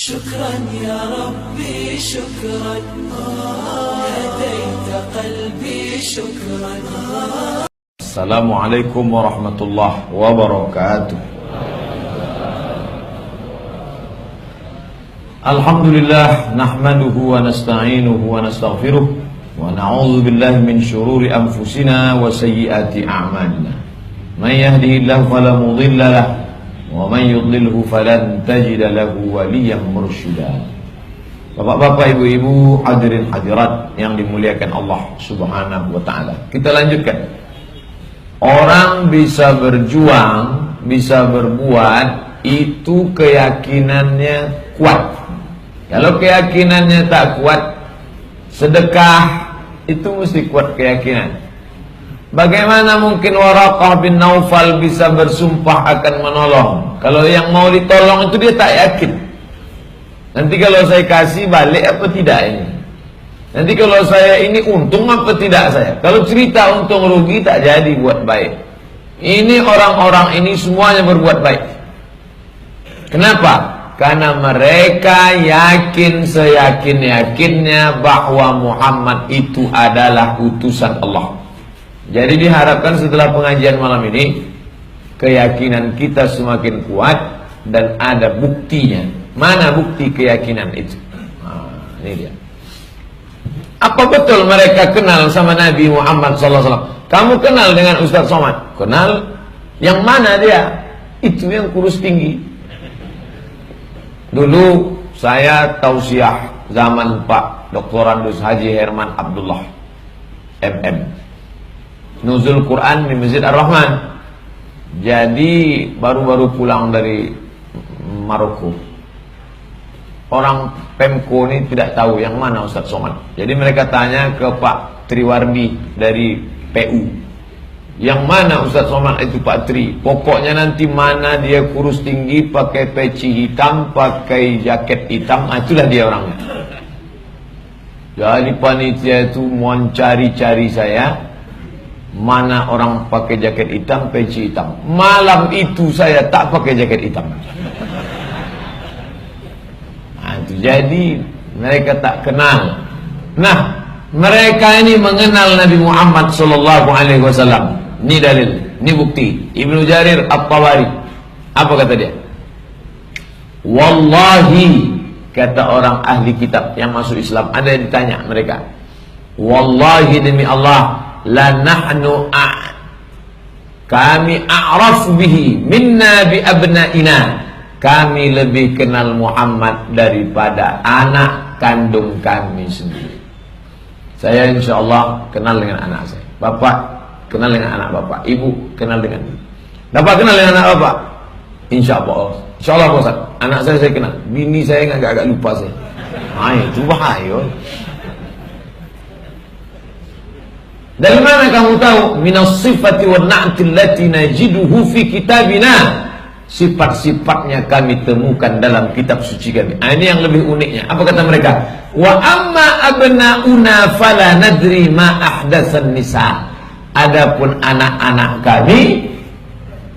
شكرا يا ربي شكرا هديت قلبي شكرا. Assalamualaikum warahmatullahi wabarakatuh. Alhamdulillah nahmaduhu wa nasta'inuhu wa nastaghfiruh wa na'udzu billahi min syururi anfusina wa sayyiati a'malina. Man yahdihillahu fala mudilla lahu wa man yudlilhu falan tajida lahu waliyyan mursyida. Bapak-bapak, ibu-ibu, hadirin hadirat yang dimuliakan Allah Subhanahu wa taala. Kita lanjutkan. Orang bisa berjuang, bisa berbuat, itu keyakinannya kuat. Kalau keyakinannya tak kuat, sedekah itu mesti kuat keyakinan. Bagaimana mungkin Waraqah bin Naufal bisa bersumpah akan menolong kalau yang mau ditolong itu dia tak yakin? Nanti kalau saya kasih balik apa tidak ini? Nanti kalau saya ini untung apa tidak saya? Kalau cerita untung rugi tak jadi buat baik. Ini orang-orang ini semuanya berbuat baik. Kenapa? Karena mereka yakin seyakin-yakinnya bahwa Muhammad itu adalah utusan Allah. Jadi diharapkan setelah pengajian malam ini keyakinan kita semakin kuat dan ada buktinya. Mana bukti keyakinan itu? Nah, ini dia. Apa betul mereka kenal sama Nabi Muhammad SAW? Kamu kenal dengan Ustaz Somad? Kenal. Yang mana dia? Itu yang kurus tinggi. Dulu saya tausiah zaman Pak Dr. Andus Haji Herman Abdullah MM. Nuzul Quran di Masjid Ar-Rahman. Jadi baru-baru pulang dari Maroko. Orang Pemko ini tidak tahu yang mana Ustaz Somad. Jadi mereka tanya ke Pak Triwardi dari PU. Yang mana Ustaz Somad itu Pak Tri? Pokoknya nanti mana dia kurus tinggi, pakai peci hitam, pakai jaket hitam, itulah dia orangnya. Jadi panitia itu mau cari-cari saya. Mana orang pakai jaket hitam, peci hitam. Malam itu saya tak pakai jaket hitam. Nah, itu jadi mereka tak kenal. Nah, mereka ini mengenal Nabi Muhammad SAW. Ini dalil, ini bukti. Ibnu Jarir At-Tabari, apa kata dia? Wallahi, kata orang ahli kitab yang masuk Islam, ada yang ditanya mereka. Wallahi demi Allah, la nahnu kami a'raf bihi minna bi abnaina. Kami lebih kenal Muhammad daripada anak kandung kami sendiri. Saya insyaallah kenal dengan anak saya. Bapak kenal dengan anak bapak. Ibu kenal dengan bapak kenal dengan anak bapak. Insyaallah. Insyaallah Pak Ustaz. Anak saya kenal. Bini saya agak-agak lupa saya. Itu bahaya. Dari mana kamu tahu? Minas sifati wa na'ti allati najiduhu fi kitabina. Sifat-sifatnya kami temukan dalam kitab suci kami. Ini yang lebih uniknya. Apa kata mereka? Wa amma abna'una fala nadri ma ahdatsan nisa. Adapun anak-anak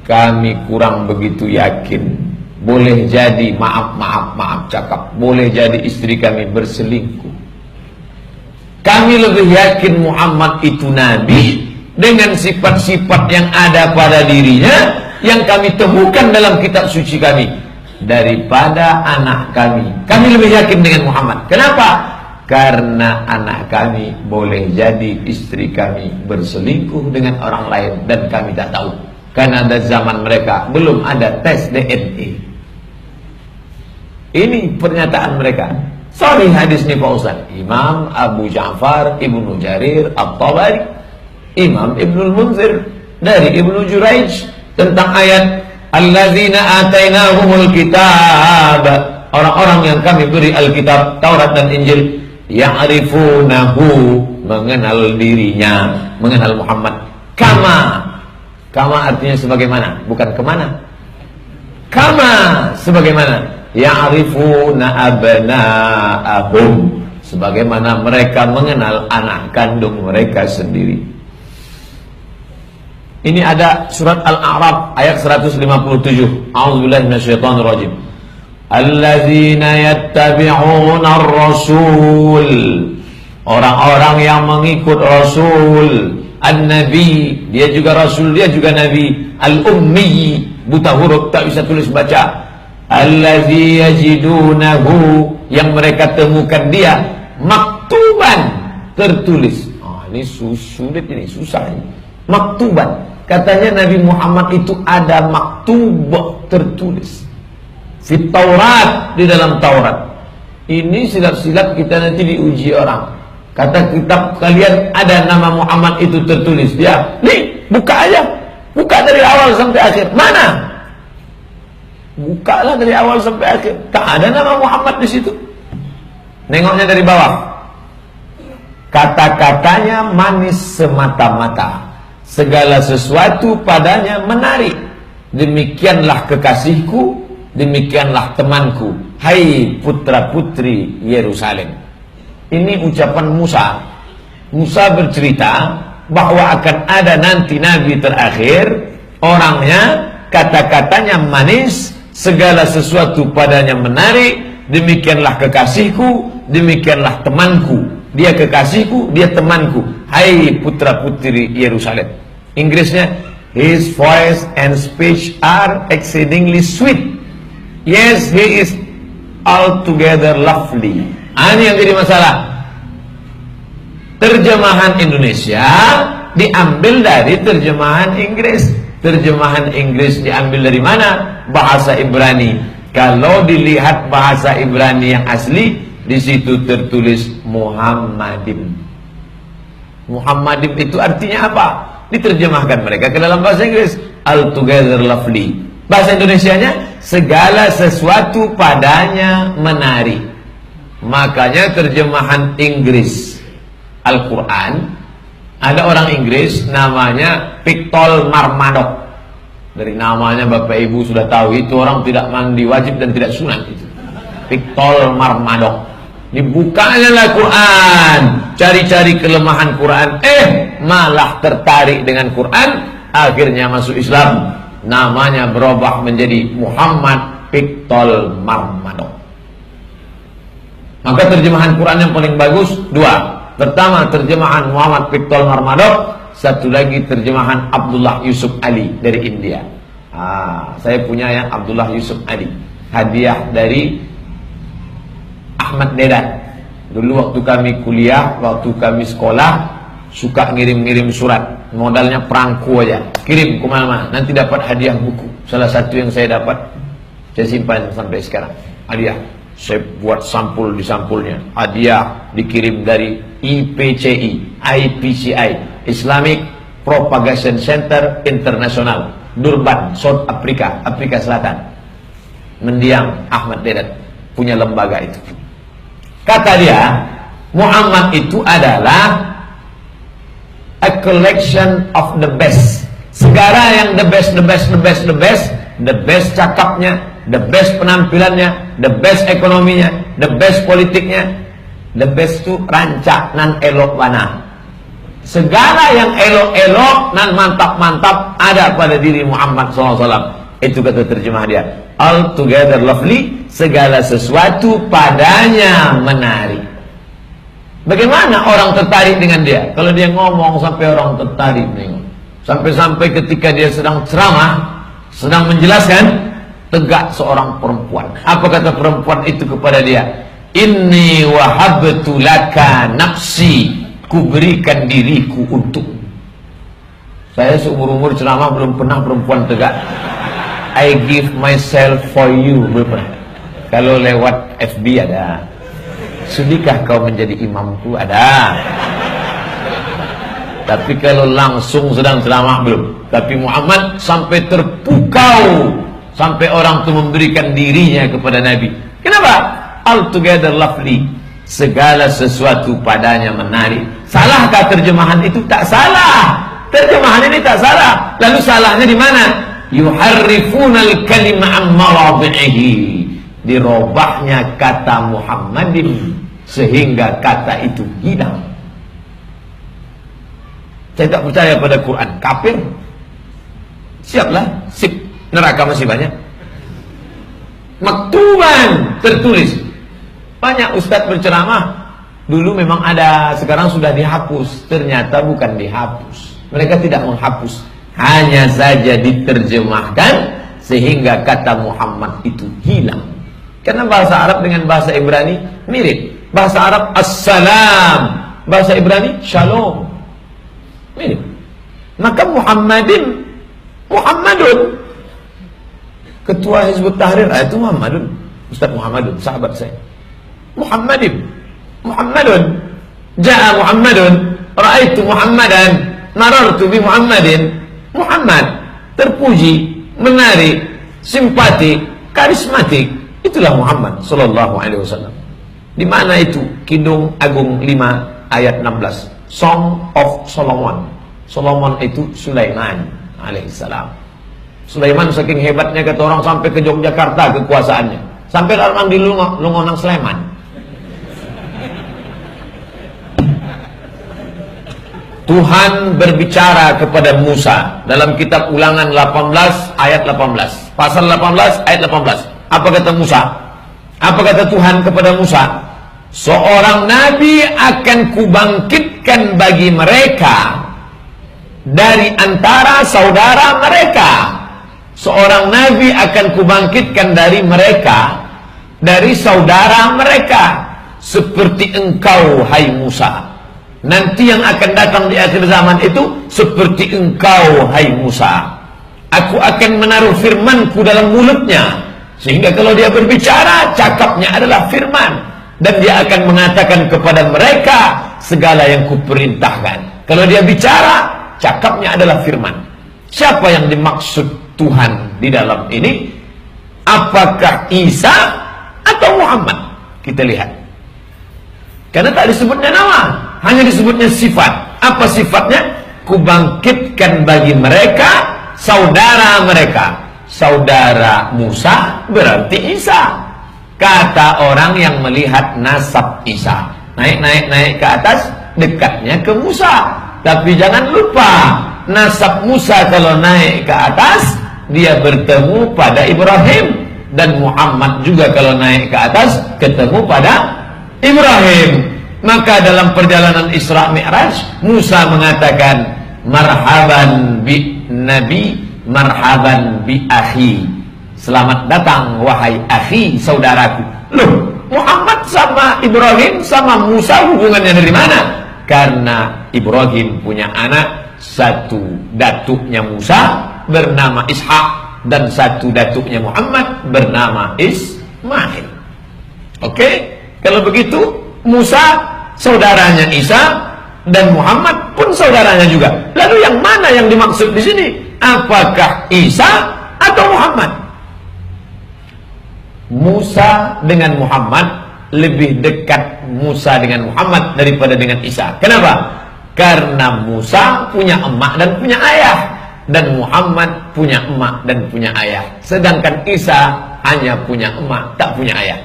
kami kurang begitu yakin. Boleh jadi maaf cakap. Boleh jadi istri kami berselingkuh. Kami lebih yakin Muhammad itu Nabi dengan sifat-sifat yang ada pada dirinya yang kami temukan dalam kitab suci kami daripada anak kami. Kami lebih yakin dengan Muhammad. Kenapa? Karena anak kami boleh jadi istri kami berselingkuh dengan orang lain dan kami tak tahu. Karena ada zaman mereka belum ada tes DNA. Ini pernyataan mereka. Sorry hadis ini Pak Ustaz. Imam Abu Ja'far Ibnu Jarir At-Tabari, Imam Ibnul Munzir dari Ibnu Jurayj tentang ayat alladzina atainahumul kitab, orang-orang yang kami beri Alkitab, Taurat dan Injil, ya'rifunahu, mengenal dirinya, mengenal Muhammad. Kama artinya sebagaimana, bukan kemana. Kama sebagaimana ya'rifuna abna'ahum, sebagaimana mereka mengenal anak kandung mereka sendiri. Ini ada surat Al-A'raf ayat 157. A'udzubillahi minasyaitonirrajim. Alladzina yattabi'una ar-rasul, orang-orang yang mengikut Rasul. An-Nabi, dia juga Rasul, dia juga Nabi. Al-Ummi, buta huruf, tak bisa tulis baca. Allazi yajidunahu, yang mereka temukan dia maktuban, tertulis. Ini sulit, ini susah ini. Maktuban, katanya Nabi Muhammad itu ada maktub, tertulis di Taurat, di dalam Taurat. Ini silap-silap kita nanti diuji orang. Kata kitab kalian ada nama Muhammad itu tertulis. Dia, nih, buka aja. Buka dari awal sampai akhir. Mana? Bukalah dari awal sampai akhir. Tak ada nama Muhammad di situ. Nengoknya dari bawah. Kata-katanya manis semata-mata. Segala sesuatu padanya menarik. Demikianlah kekasihku, demikianlah temanku. Hai putra-putri Yerusalem. Ini ucapan Musa. Musa bercerita bahwa akan ada nanti Nabi terakhir, orangnya kata-katanya manis, segala sesuatu padanya menarik. Demikianlah kekasihku, demikianlah temanku. Dia kekasihku, dia temanku. Hai putra-putri Yerusalem. Inggrisnya, his voice and speech are exceedingly sweet. Yes, he is altogether lovely. Ini yang jadi masalah. Terjemahan Indonesia diambil dari terjemahan Inggris. Terjemahan Inggris diambil dari mana? Bahasa Ibrani. Kalau dilihat bahasa Ibrani yang asli, di situ tertulis Muhammadim. Muhammadim itu artinya apa? Diterjemahkan mereka ke dalam bahasa Inggris, altogether lovely. Bahasa Indonesianya, segala sesuatu padanya menarik. Makanya terjemahan Inggris Al-Quran, ada orang Inggris namanya Pictol Marmadoc. Dari namanya Bapak Ibu sudah tahu, itu orang tidak mandi wajib dan tidak sunat itu. Pictol Marmadoc. Dibukanya lah Quran, cari-cari kelemahan Quran, malah tertarik dengan Quran, akhirnya masuk Islam. Namanya berubah menjadi Muhammad Pictol Marmadoc. Maka terjemahan Quran yang paling bagus dua. Pertama terjemahan Muhammad Pictol Marmadoc, satu lagi terjemahan Abdullah Yusuf Ali dari India. Saya punya yang Abdullah Yusuf Ali, hadiah dari Ahmad Dedan. Dulu waktu kami kuliah, waktu kami sekolah, suka ngirim-ngirim surat, modalnya perangko aja, kirim kemana-mana, nanti dapat hadiah buku. Salah satu yang saya dapat, saya simpan sampai sekarang, hadiah. Saya buat sampul di sampulnya, hadiah dikirim dari IPCI, Islamic Propagation Center International, Durban, South Africa, Afrika Selatan. Mendiang Ahmad Dedan punya lembaga itu. Kata dia, Muhammad itu adalah a collection of the best. Segala yang the best cakapnya, the best penampilannya, the best ekonominya, the best politiknya. The best itu rancak nan elok bana. Segala yang elok-elok nan mantap-mantap ada pada diri Muhammad SAW. Itu kata terjemah dia, altogether lovely, segala sesuatu padanya menarik. Bagaimana orang tertarik dengan dia? Kalau dia ngomong sampai orang tertarik, sampai-sampai ketika dia sedang ceramah, sedang menjelaskan, tegak seorang perempuan. Apa kata perempuan itu kepada dia? Inni wahabtu laka nafsi, kuberikan diriku untuk. Saya seumur-umur ceramah belum pernah perempuan tegak. I give myself for you, belum pernah. Kalau lewat FB ada. Sudikah kau menjadi imamku? Ada. Tapi kalau langsung sedang ceramah belum. Tapi Muhammad sampai terpukau, sampai orang itu memberikan dirinya kepada Nabi. Kenapa? Altogether lovely, segala sesuatu padanya menarik. Salahkah terjemahan itu? Tak salah. Terjemahan ini tak salah. Lalu salahnya di mana? Yuharrifunal kalima an mawadhihi. Dirobahnya kata Muhammadin sehingga kata itu hilang. Saya tak percaya pada Quran. Kafir. Siaplah, sip. Neraka masih banyak. Maktuban, tertulis. Banyak ustadz berceramah, dulu memang ada, sekarang sudah dihapus. Ternyata bukan dihapus. Mereka tidak menghapus, hanya saja diterjemahkan sehingga kata Muhammad itu hilang. Karena bahasa Arab dengan bahasa Ibrani mirip. Bahasa Arab assalam, bahasa Ibrani shalom, mirip. Maka Muhammadun, Ketua Hizbut Tahrir itu Muhammadun, Ustaz Muhammadun, sahabat saya. Muhammadun, Ja'a Muhammadun, Ra'aitu Muhammadan, Marartu bi Muhammadin. Muhammad, terpuji, menarik, simpatik, karismatik. Itulah Muhammad sallallahu alaihi wasallam. Di mana itu? Kidung Agung 5 ayat 16. Song of Solomon. Solomon itu Sulaiman alaihissalam. Sulaiman saking hebatnya kata orang sampai ke Yogyakarta kekuasaannya. Sampai orang di Lungonang Sleman. Tuhan berbicara kepada Musa dalam kitab Ulangan 18 ayat 18. Pasal 18 ayat 18. Apa kata Musa? Apa kata Tuhan kepada Musa? Seorang nabi akan kubangkitkan bagi mereka dari antara saudara mereka. Seorang nabi akan kubangkitkan dari mereka, dari saudara mereka, seperti engkau hai Musa. Nanti yang akan datang di akhir zaman itu seperti engkau hai Musa. Aku akan menaruh firmanku dalam mulutnya, sehingga kalau dia berbicara, cakapnya adalah firman, dan dia akan mengatakan kepada mereka segala yang kuperintahkan. Kalau dia bicara, cakapnya adalah firman. Siapa yang dimaksud Tuhan di dalam ini? Apakah Isa atau Muhammad? Kita lihat. Karena tak disebutnya nama, hanya disebutnya sifat. Apa sifatnya? Kubangkitkan bagi mereka saudara mereka. Saudara Musa berarti Isa. Kata orang yang melihat nasab Isa, naik ke atas, dekatnya ke Musa. Tapi jangan lupa, nasab Musa kalau naik ke atas, dia bertemu pada Ibrahim. Dan Muhammad juga kalau naik ke atas, ketemu pada Ibrahim. Maka dalam perjalanan Isra Mi'raj, Musa mengatakan, marhaban bi nabi, marhaban bi akhi. Selamat datang wahai akhi, saudaraku. Loh, Muhammad sama Ibrahim sama Musa hubungannya dari mana? Karena Ibrahim punya anak, satu datuknya Musa bernama Ishak, dan satu datuknya Muhammad bernama Ismail. Oke? Kalau begitu, Musa saudaranya Isa dan Muhammad pun saudaranya juga. Lalu yang mana yang dimaksud di sini? Apakah Isa atau Muhammad? Musa dengan Muhammad, lebih dekat Musa dengan Muhammad daripada dengan Isa. Kenapa? Karena Musa punya emak dan punya ayah, dan Muhammad punya emak dan punya ayah. Sedangkan Isa hanya punya emak, tak punya ayah.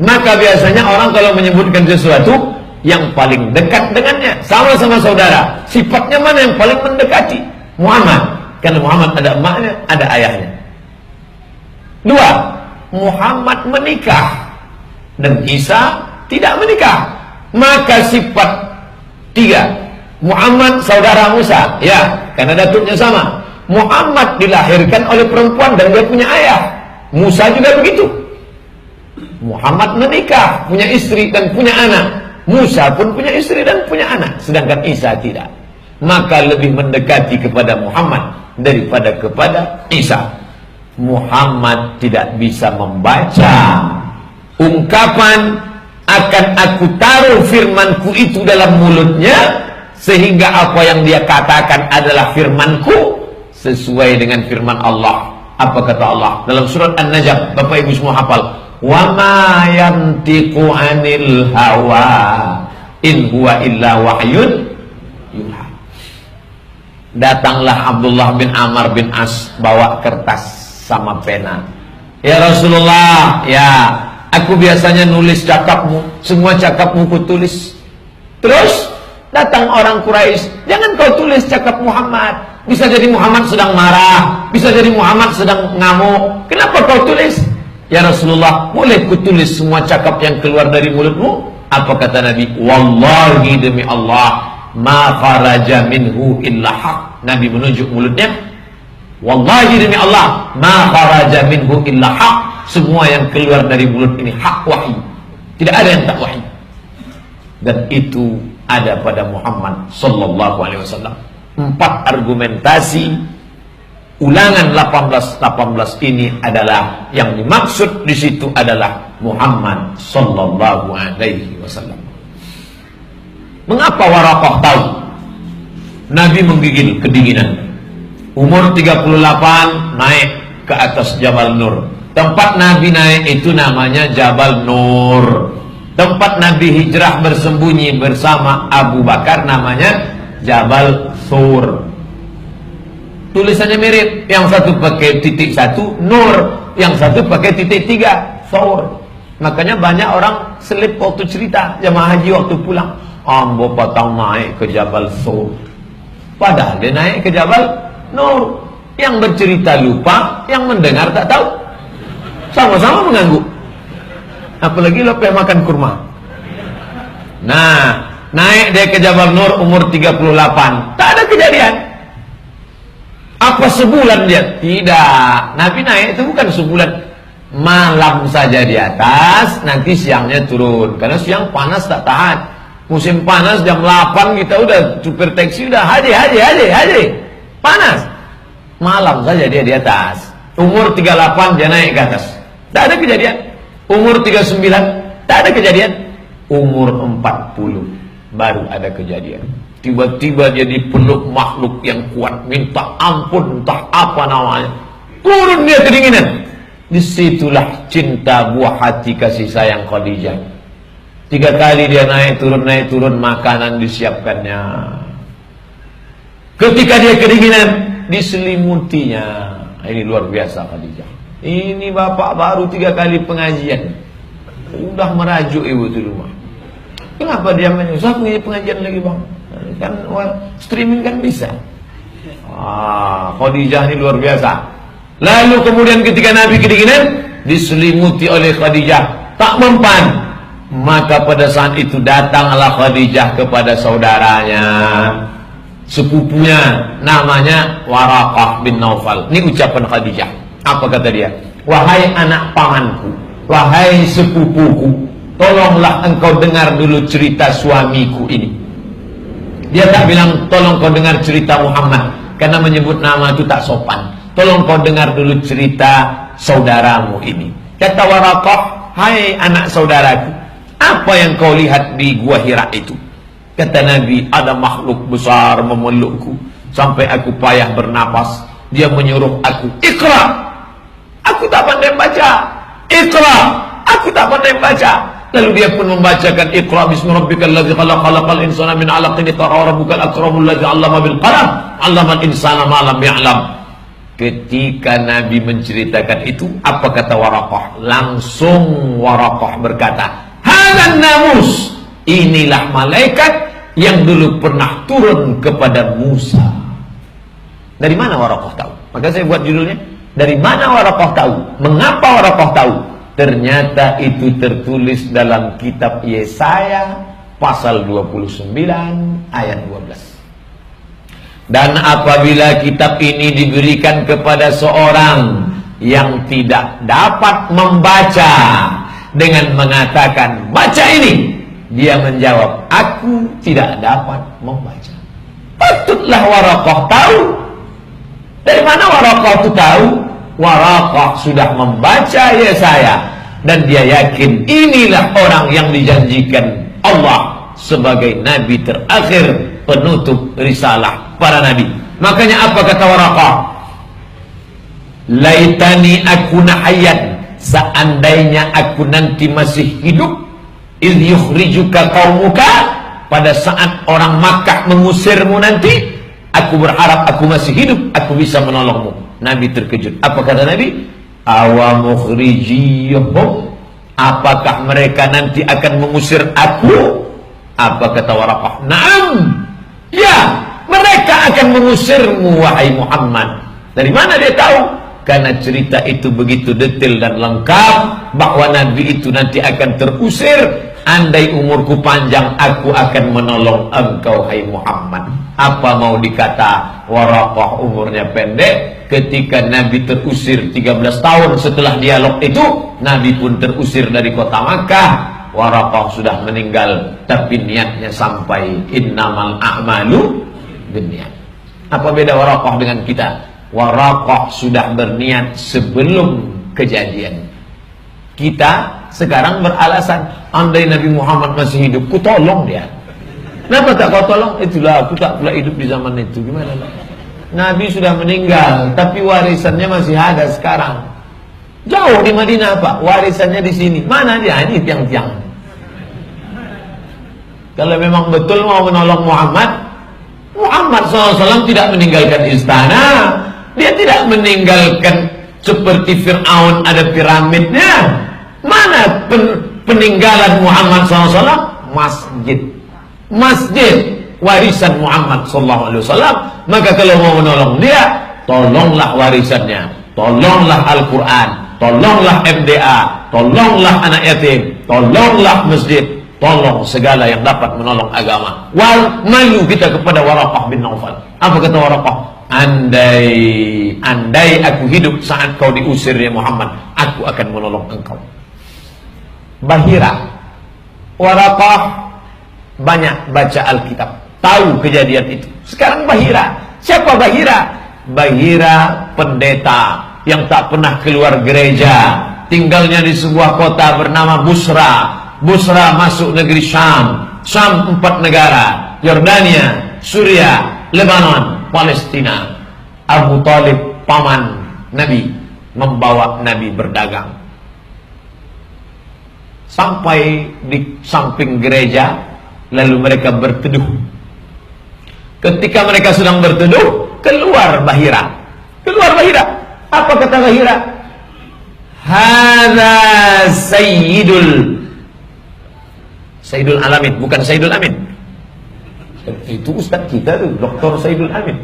Maka biasanya orang kalau menyebutkan sesuatu yang paling dekat dengannya, sama-sama saudara, sifatnya mana yang paling mendekati? Muhammad. Karena Muhammad ada emaknya, ada ayahnya. Dua, Muhammad menikah dan Isa tidak menikah. Maka sifat tiga, Muhammad saudara Musa, ya, karena datuknya sama. Muhammad dilahirkan oleh perempuan dan dia punya ayah. Musa juga begitu. Muhammad menikah, punya istri dan punya anak. Musa pun punya istri dan punya anak, sedangkan Isa tidak. Maka lebih mendekati kepada Muhammad daripada kepada Isa. Muhammad tidak bisa membaca ungkapan akan aku taruh firmanku itu dalam mulutnya, sehingga apa yang dia katakan adalah firmanku, sesuai dengan firman Allah. Apa kata Allah dalam surat An-Najm? Bapak Ibu semua hafal. Wa ma yantiqu 'anil hawa in huwa illa wahyun yuha. Datanglah Abdullah bin Amr bin As bawa kertas sama pena. Ya Rasulullah, ya, aku biasanya nulis cakapmu, semua cakapmu ku tulis. Terus datang orang Quraisy, jangan kau tulis cakap Muhammad. Bisa jadi Muhammad sedang marah, bisa jadi Muhammad sedang ngamuk. Kenapa kau tulis? Ya Rasulullah, boleh kutulis semua cakap yang keluar dari mulutmu? Apa kata Nabi? Wallahi, demi Allah, ma kharaja minhu illa haq. Nabi menunjuk mulutnya. Wallahi, demi Allah, ma kharaja minhu illa haq. Semua yang keluar dari mulut ini hak wahyu. Tidak ada yang tak wahyu. Dan itu ada pada Muhammad sallallahu alaihi wasallam. 4 argumentasi ulangan 18 ini adalah yang dimaksud di situ adalah Muhammad sallallahu alaihi wasallam. Mengapa Waraqah tahu Nabi menggigil kedinginan? Umur 38 naik ke atas Jabal Nur. Tempat Nabi naik itu namanya Jabal Nur. Tempat Nabi hijrah bersembunyi bersama Abu Bakar namanya Jabal Sur. Tulisannya mirip, yang satu pakai titik 1 Nur, yang satu pakai titik 3 Sur. Makanya banyak orang selip waktu cerita jemaah haji waktu pulang, ambo patang naik ke Jabal Sur, padahal dia naik ke Jabal Nur. Yang bercerita lupa, yang mendengar tak tahu, sama-sama mengganggu. Apalagi lepas makan kurma. Nah, naik dia ke Jabal Nur umur 38, tak ada kejadian. Apa sebulan dia? Tidak. Nabi naik itu bukan sebulan, malam saja di atas, nanti siangnya turun. Karena siang panas tak tahan. Musim panas jam 8 kita udah supir taksi udah haji. Panas. Malam saja dia di atas. Umur 38 dia naik ke atas. Tak ada kejadian. Umur 39 tak ada kejadian. Umur 40 baru ada kejadian. Tiba-tiba dia dipeluk makhluk yang kuat, minta ampun entah apa namanya. Turun dia kedinginan. Disitulah cinta buah hati kasih sayang Khadijah. 3 kali dia naik turun makanan disiapkannya. Ketika dia kedinginan diselimutinya. Ini luar biasa Khadijah. Ini bapak baru 3 kali pengajian, udah merajuk ibu di rumah. Kenapa dia menyusah pengajian lagi bang? Kan streaming kan bisa. Khadijah ini luar biasa. Lalu kemudian ketika Nabi kedinginan diselimuti oleh Khadijah, tak mempan. Maka pada saat itu datanglah Khadijah kepada saudaranya, sepupunya, namanya Waraqah bin Naufal. Ini ucapan Khadijah. Apa kata dia? Wahai anak pamanku, wahai sepupuku, tolonglah engkau dengar dulu cerita suamiku ini. Dia tak bilang tolong kau dengar cerita Muhammad, karena menyebut nama itu tak sopan. Tolong kau dengar dulu cerita saudaramu ini. Kata Waraqah, hai anak saudaraku, apa yang kau lihat di gua Hira itu? Kata Nabi, ada makhluk besar memelukku sampai aku payah bernapas. Dia menyuruh aku, Iqra. Aku tak pandai baca. Iqra. Aku tak pandai baca. Lalu dia pun membacakan Iqra bismi rabbikal ladzi khalaq, khalaqal insana min 'alaqin, iqra rabbukal akramul ladzi 'allama bil qalam, 'allamal insana ma lam ya'lam. Ketika Nabi menceritakan itu, apa kata Waraqah? Langsung Waraqah berkata, hadan namus. Inilah malaikat yang dulu pernah turun kepada Musa. Dari mana Waraqah tahu? Maka saya buat judulnya, dari mana Waraqah tahu? Mengapa Waraqah tahu? Ternyata itu tertulis dalam kitab Yesaya pasal 29 ayat 12. Dan apabila kitab ini diberikan kepada seorang yang tidak dapat membaca dengan mengatakan baca ini, dia menjawab, aku tidak dapat membaca. Patutlah Waraqah tahu. Dari mana Waraqah itu tahu? Waraqah sudah membaca Yesaya dan dia yakin inilah orang yang dijanjikan Allah sebagai nabi terakhir, penutup risalah para nabi. Makanya apa kata Waraqah? Laitani akuna hayyan, seandainya aku nanti masih hidup, idh yukhrijuka qaumuka, pada saat orang Makkah mengusirmu nanti, aku berharap aku masih hidup, aku bisa menolongmu. Nabi terkejut. Apa kata Nabi? Awa mukhrijiyuhum, apakah mereka nanti akan mengusir aku? Apa kata Waraqah? Naam, ya, mereka akan mengusirmu wahai Muhammad. Dari mana dia tahu? karena cerita itu begitu detail dan lengkap bahwa Nabi itu nanti akan terusir. Andai umurku panjang, aku akan menolong engkau, hai Muhammad. Apa mau dikata Waraqah umurnya pendek? Ketika Nabi terusir 13 tahun setelah dialog itu, Nabi pun terusir dari kota Makkah. Waraqah sudah meninggal, tapi niatnya sampai. Innamal a'malu binniyat. Apa beda Waraqah dengan kita? Waraqah sudah berniat sebelum kejadian. Kita sekarang beralasan, andai Nabi Muhammad masih hidup, ku tolong dia. Kenapa tak kau tolong? Itulah, aku tak pula hidup di zaman itu. Gimana? Nabi sudah meninggal, tapi warisannya masih ada sekarang. Jauh di Madinah Pak, warisannya di sini. Mana dia? Ini tiang-tiang. Kalau memang betul mau menolong Muhammad SAW tidak meninggalkan istana. Dia tidak meninggalkan seperti Fir'aun ada piramidnya. Mana peninggalan Muhammad SAW? Masjid warisan Muhammad SAW. Maka kalau mau menolong dia, tolonglah warisannya, tolonglah Al-Quran, tolonglah MDA, tolonglah anak yatim, tolonglah masjid, tolong segala yang dapat menolong agama. Wal malu kita kepada Waraqah bin Naufal. Apa kata Waraqah? Andai aku hidup saat kau diusir ya Muhammad, aku akan menolong engkau. Bahira. Waraqah banyak baca Alkitab, tahu kejadian itu. Sekarang Bahira. Siapa Bahira? Bahira pendeta yang tak pernah keluar gereja, tinggalnya di sebuah kota bernama Busra. Busra masuk negeri Syam. Syam 4 negara: Yordania, Suria, Lebanon, Palestina. Abu Talib paman Nabi membawa Nabi berdagang. Sampai di samping gereja, lalu mereka berteduh. Ketika mereka sedang berteduh, keluar Bahira. Apa kata Bahira? Hadza Sayyidul Alamin, bukan Sayyidul Amin. Itu ustaz kita tuh, Dr. Sayyidul Amin.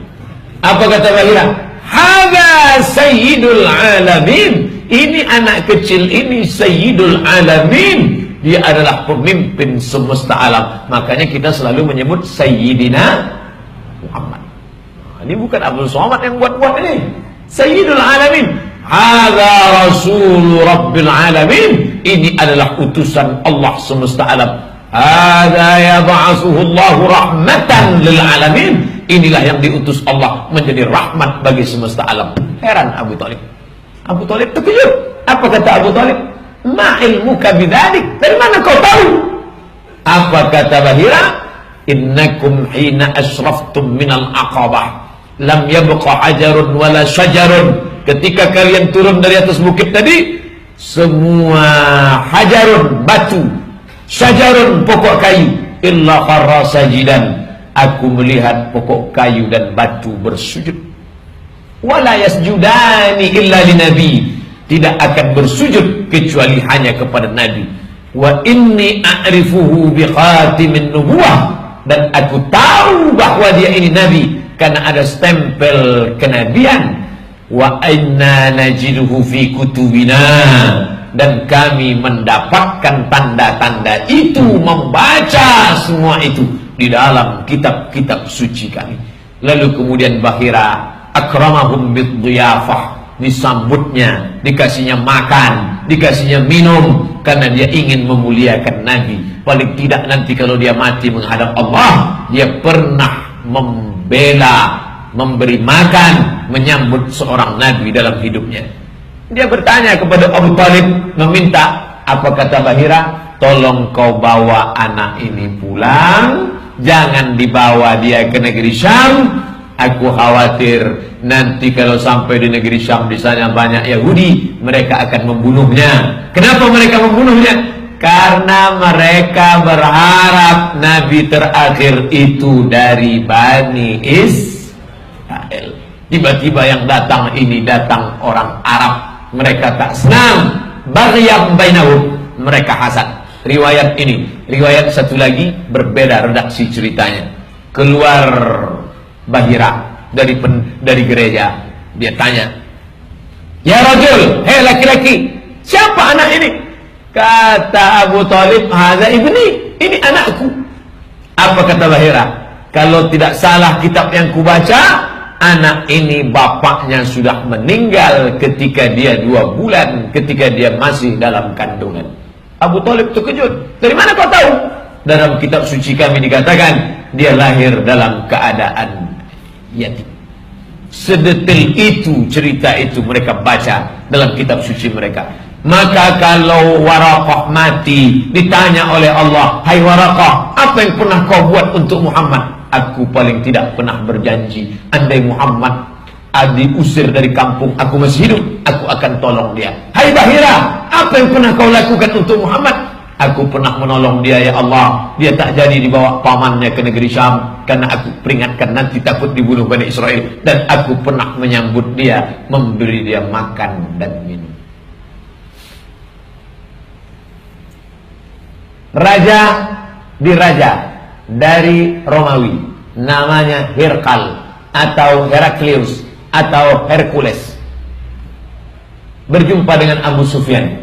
Apa kata Bahira? Hadza Sayyidul Alamin. Ini anak kecil ini Sayyidul Alamin. Dia adalah pemimpin semesta alam. Makanya kita selalu menyebut Sayyidina Muhammad. Ini bukan Abdul Somad yang buat-buat ini. Sayyidul Alamin. Hadza Rasul Rabbil Alamin. Ini adalah utusan Allah semesta alam. Hadza yab'atsuhullahu rahmatan lil alamin. Inilah yang diutus Allah menjadi rahmat bagi semesta alam. Heran Abu Talib. Abu Talib terkejut. Apa kata Abu Talib? Ma ilmuka bidzalik? Dari mana kau tahu? Apa kata Bahira? Innakum hina asraftum minal aqabah lam yabqa hajarun wala syajarun. Ketika kalian turun dari atas bukit tadi, semua hajarun, batu, syajarun, pokok kayu, illa kharra sajidan. Aku melihat pokok kayu dan batu bersujud. Wala yasjudani illa linabi. Tidak akan bersujud kecuali hanya kepada Nabi. Wa inni a'rifuhu bikhatimin nubuwah. Dan aku tahu bahwa dia ini Nabi karena ada stempel kenabian. Wa inna najiduhu fi kutubina. Dan kami mendapatkan tanda-tanda itu, membaca semua itu di dalam kitab-kitab suci kami. Lalu kemudian Bahira akramahum bidhiyafah, disambutnya, dikasihnya makan, dikasihnya minum, karena dia ingin memuliakan Nabi. Paling tidak nanti kalau dia mati menghadap Allah, dia pernah membela, memberi makan, menyambut seorang Nabi dalam hidupnya. Dia bertanya kepada Abu Talib, meminta. Apa kata Bahira? Tolong kau bawa anak ini pulang, jangan dibawa dia ke negeri Syam. Aku khawatir nanti kalau sampai di negeri Syam, di sana banyak Yahudi, mereka akan membunuhnya. Kenapa mereka membunuhnya? Karena mereka berharap Nabi terakhir itu dari Bani Israel. Tiba-tiba yang datang ini datang orang Arab. Mereka tak senang. Baghyam bainahum, mereka hasad. Riwayat ini, riwayat satu lagi berbeda redaksi ceritanya. Keluar Bahira dari gereja, dia tanya, Ya rajul, hei laki-laki, siapa anak ini? Kata Abu Thalib, hadza ibni, ini anakku. Apa kata Bahira? Kalau tidak salah kitab yang kubaca, anak ini bapaknya sudah meninggal ketika dia 2 bulan, ketika dia masih dalam kandungan. Abu Thalib terkejut. Dari mana kau tahu? Dalam kitab suci kami dikatakan dia lahir dalam keadaan yatim. Sedetail itu cerita itu mereka baca dalam kitab suci mereka. Maka kalau Waraqah mati, ditanya oleh Allah, hai Waraqah, apa yang pernah kau buat untuk Muhammad? Aku paling tidak pernah berjanji, andai Muhammad diusir dari kampung, aku masih hidup, aku akan tolong dia. Hai Bahira, apa yang pernah kau lakukan untuk Muhammad? Aku pernah menolong dia, ya Allah. Dia tak jadi dibawa pamannya ke negeri Syam, karena aku peringatkan nanti takut dibunuh Bani Israel. Dan aku pernah menyambut dia, memberi dia makan dan minum. Raja diraja dari Romawi, namanya Hirqal atau Heraklius atau Hercules, berjumpa dengan Abu Sufyan.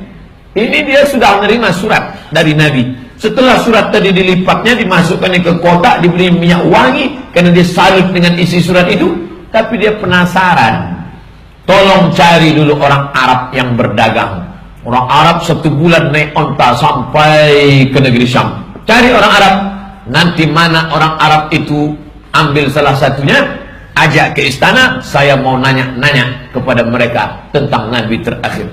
Ini dia sudah menerima surat dari Nabi. Setelah surat tadi dilipatnya, dimasukkan ke kotak, diberi minyak wangi, karena dia salut dengan isi surat itu. Tapi dia penasaran. Tolong cari dulu orang Arab yang berdagang. Orang Arab 1 bulan naik onta sampai ke negeri Syam. Cari orang Arab. Nanti mana orang Arab itu, ambil salah satunya, ajak ke istana. Saya mau nanya-nanya kepada mereka tentang Nabi terakhir.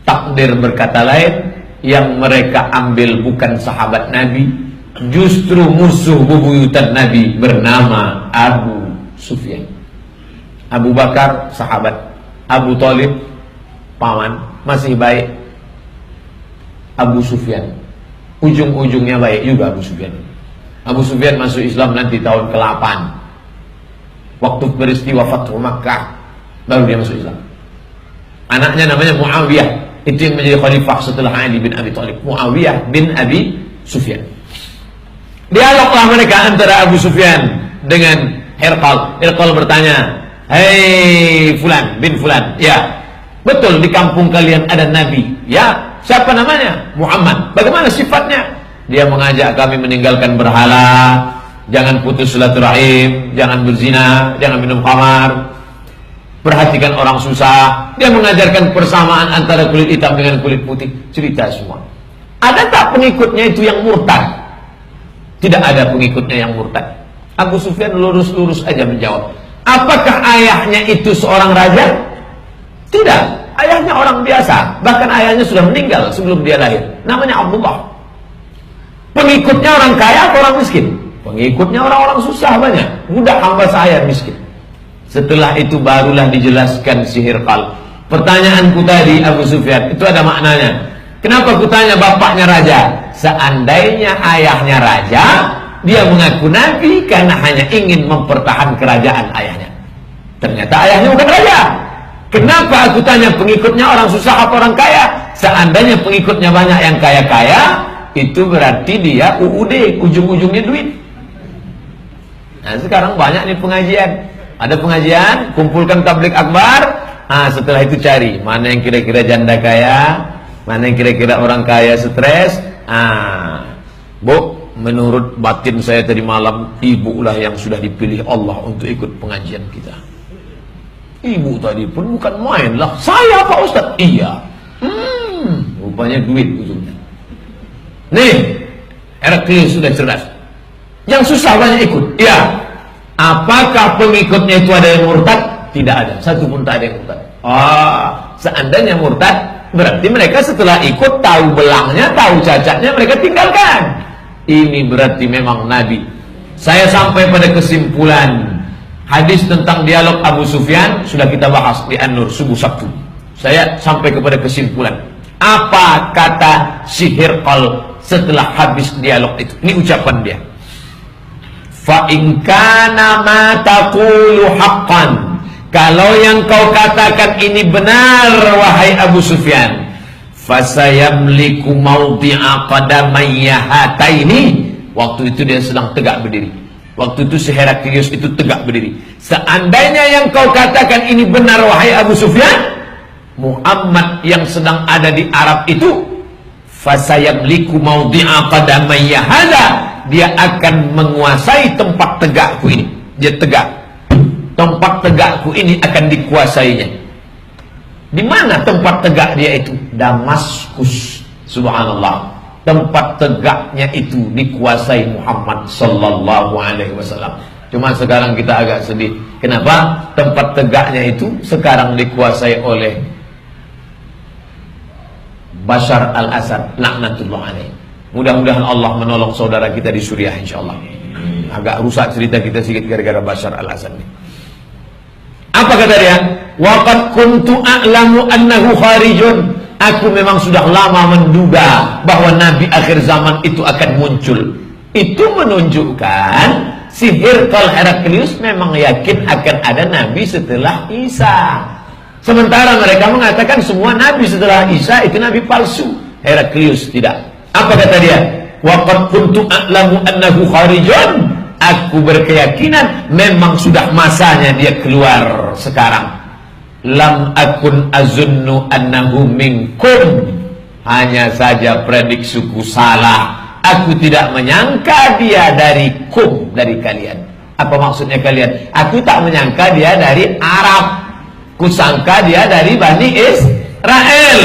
Takdir berkata lain, yang mereka ambil bukan sahabat Nabi, justru musuh bebuyutan Nabi bernama Abu Sufyan. Abu Bakar sahabat, Abu Thalib paman, masih baik. Abu Sufyan ujung-ujungnya baik juga. Abu Sufyan masuk Islam nanti tahun ke-8, waktu peristiwa Fathu Makkah, baru dia masuk Islam. Anaknya namanya Muawiyah, itu yang menjadi khalifah setelah Ali bin Abi Thalib. Muawiyah bin Abi Sufyan. Dialoglah mereka antara Abu Sufyan dengan Hirqal. Hirqal bertanya, hei Fulan bin Fulan, ya betul di kampung kalian ada Nabi? Ya, siapa namanya? Muhammad. Bagaimana sifatnya? Dia mengajak kami meninggalkan berhala, jangan putus silaturahim, jangan berzina, jangan minum khamar, perhatikan orang susah. Dia mengajarkan persamaan antara kulit hitam dengan kulit putih. Cerita semua. Ada tak pengikutnya itu yang murtad? Tidak ada pengikutnya yang murtad. Abu Sufyan lurus-lurus aja menjawab. Apakah ayahnya itu seorang raja? Tidak. Ayahnya orang biasa. Bahkan ayahnya sudah meninggal sebelum dia lahir. Namanya Abdullah. Pengikutnya orang kaya atau orang miskin? Pengikutnya orang-orang susah banyak. Mudah hamba saya miskin. Setelah itu barulah dijelaskan si Hirqal. Pertanyaanku tadi Abu Sufyan itu ada maknanya. Kenapa ku tanya bapaknya raja? Seandainya ayahnya raja, dia mengaku nabi karena hanya ingin mempertahankan kerajaan ayahnya. Ternyata ayahnya bukan raja. Kenapa aku tanya pengikutnya orang susah atau orang kaya? Seandainya pengikutnya banyak yang kaya-kaya, itu berarti dia UUD, ujung-ujungnya duit. Nah sekarang banyak nih pengajian. Ada pengajian, kumpulkan tablik akbar. Setelah itu cari mana yang kira-kira janda kaya, mana yang kira-kira orang kaya stres. Bu, menurut batin saya tadi malam, ibu lah yang sudah dipilih Allah untuk ikut pengajian kita. Ibu tadi pun bukan main lah. Saya Pak Ustaz? Iya. Rupanya duit ujungnya. Nih, Heraklius sudah cerdas. Yang susah banyak ikut. Iya. Apakah pengikutnya itu ada yang murtad? Tidak ada. Satu pun tak ada yang murtad. Seandainya murtad, berarti mereka setelah ikut tahu belangnya, tahu cacatnya, mereka tinggalkan. Ini berarti memang Nabi. Saya sampai pada kesimpulan, hadis tentang dialog Abu Sufyan sudah kita bahas di An-Nur subuh Sabtu. Saya sampai kepada kesimpulan. Apa kata si Hirqal setelah habis dialog itu? Ini ucapan dia. Fa in kana ma taqulu haqqan, kalau yang kau katakan ini benar wahai Abu Sufyan, fasayamliku mawdi'a qadamayya hataini. Waktu itu dia sedang tegak berdiri. Waktu itu si Heraklius itu tegak berdiri. Seandainya yang kau katakan ini benar wahai Abu Sufyan, Muhammad yang sedang ada di Arab itu, fasayamliku mawdi'a qadamayya hada, dia akan menguasai tempat tegakku ini. Dia tegak. Tempat tegakku ini akan dikuasainya. Di mana tempat tegak dia itu? Damaskus. Subhanallah. Tempat tegaknya itu dikuasai Muhammad sallallahu alaihi wasallam. Cuma sekarang kita agak sedih. Kenapa? Tempat tegaknya itu sekarang dikuasai oleh Bashar al-Assad, laknatullah alaih. Mudah-mudahan Allah menolong saudara kita di Suriah insyaallah. Agak rusak cerita kita sedikit gara-gara Bashar al-Assad ini. Apa kata dia? Waqad kuntu a'lamu annahu kharijun. Aku memang sudah lama menduga bahwa Nabi akhir zaman itu akan muncul. Itu menunjukkan si Heraklius memang yakin akan ada Nabi setelah Isa. Sementara mereka mengatakan semua Nabi setelah Isa itu Nabi palsu. Heraklius tidak. Apa kata dia? Waqad kuntu a'lamu annahu kharijun. Aku berkeyakinan memang sudah masanya dia keluar sekarang. Lam akun azunnu annahu minkum. Hanya saja prediksiku salah. Aku tidak menyangka dia dari kalian. Apa maksudnya kalian? Aku tak menyangka dia dari Arab. Kusangka dia dari Bani Israel.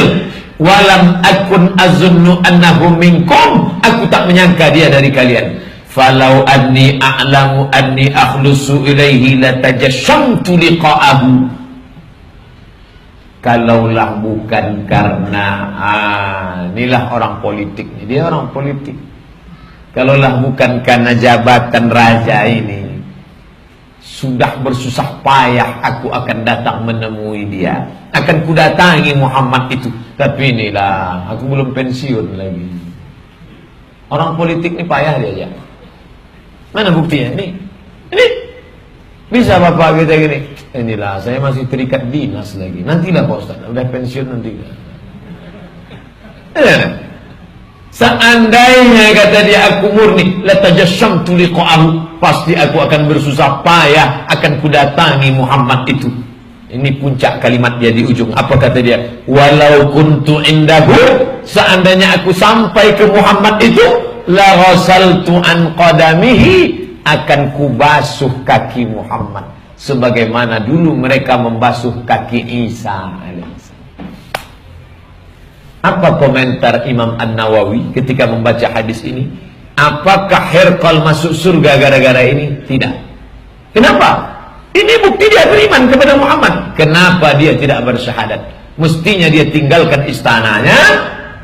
Walam akun azunnu annahu minkum. Aku tak menyangka dia dari kalian. Falau anni a'lamu anni akhlusu ilaihi latajashamtu liqa'ahu. Kalaulah bukan karena inilah orang politik. Dia orang politik. Kalaulah bukan karena jabatan raja ini, sudah bersusah payah aku akan datang menemui dia. Akan kudatangi Muhammad itu. Tapi inilah, aku belum pensiun lagi. Orang politik ini payah dia aja. Mana buktinya? Ini bisa bapak kita gini. Inilah, saya masih terikat dinas lagi. Nantilah Pak Ustaz, udah pensiun nanti. Seandainya kata dia aku murni, latajashamtu liqa'ahu, pasti aku akan bersusah payah akan kudatangi Muhammad itu. Ini puncak kalimat dia di ujung. Apa kata dia? Walau kuntu indahu, seandainya aku sampai ke Muhammad itu, la ghasaltu an qadamihi, akan kubasuh kaki Muhammad sebagaimana dulu mereka membasuh kaki Isa alaihissalam. Apa komentar Imam An-Nawawi ketika membaca hadis ini? Apakah Herakl masuk surga gara-gara ini? Tidak. Kenapa? Ini bukti dia beriman kepada Muhammad. Kenapa dia tidak bersyahadat? Mestinya dia tinggalkan istananya,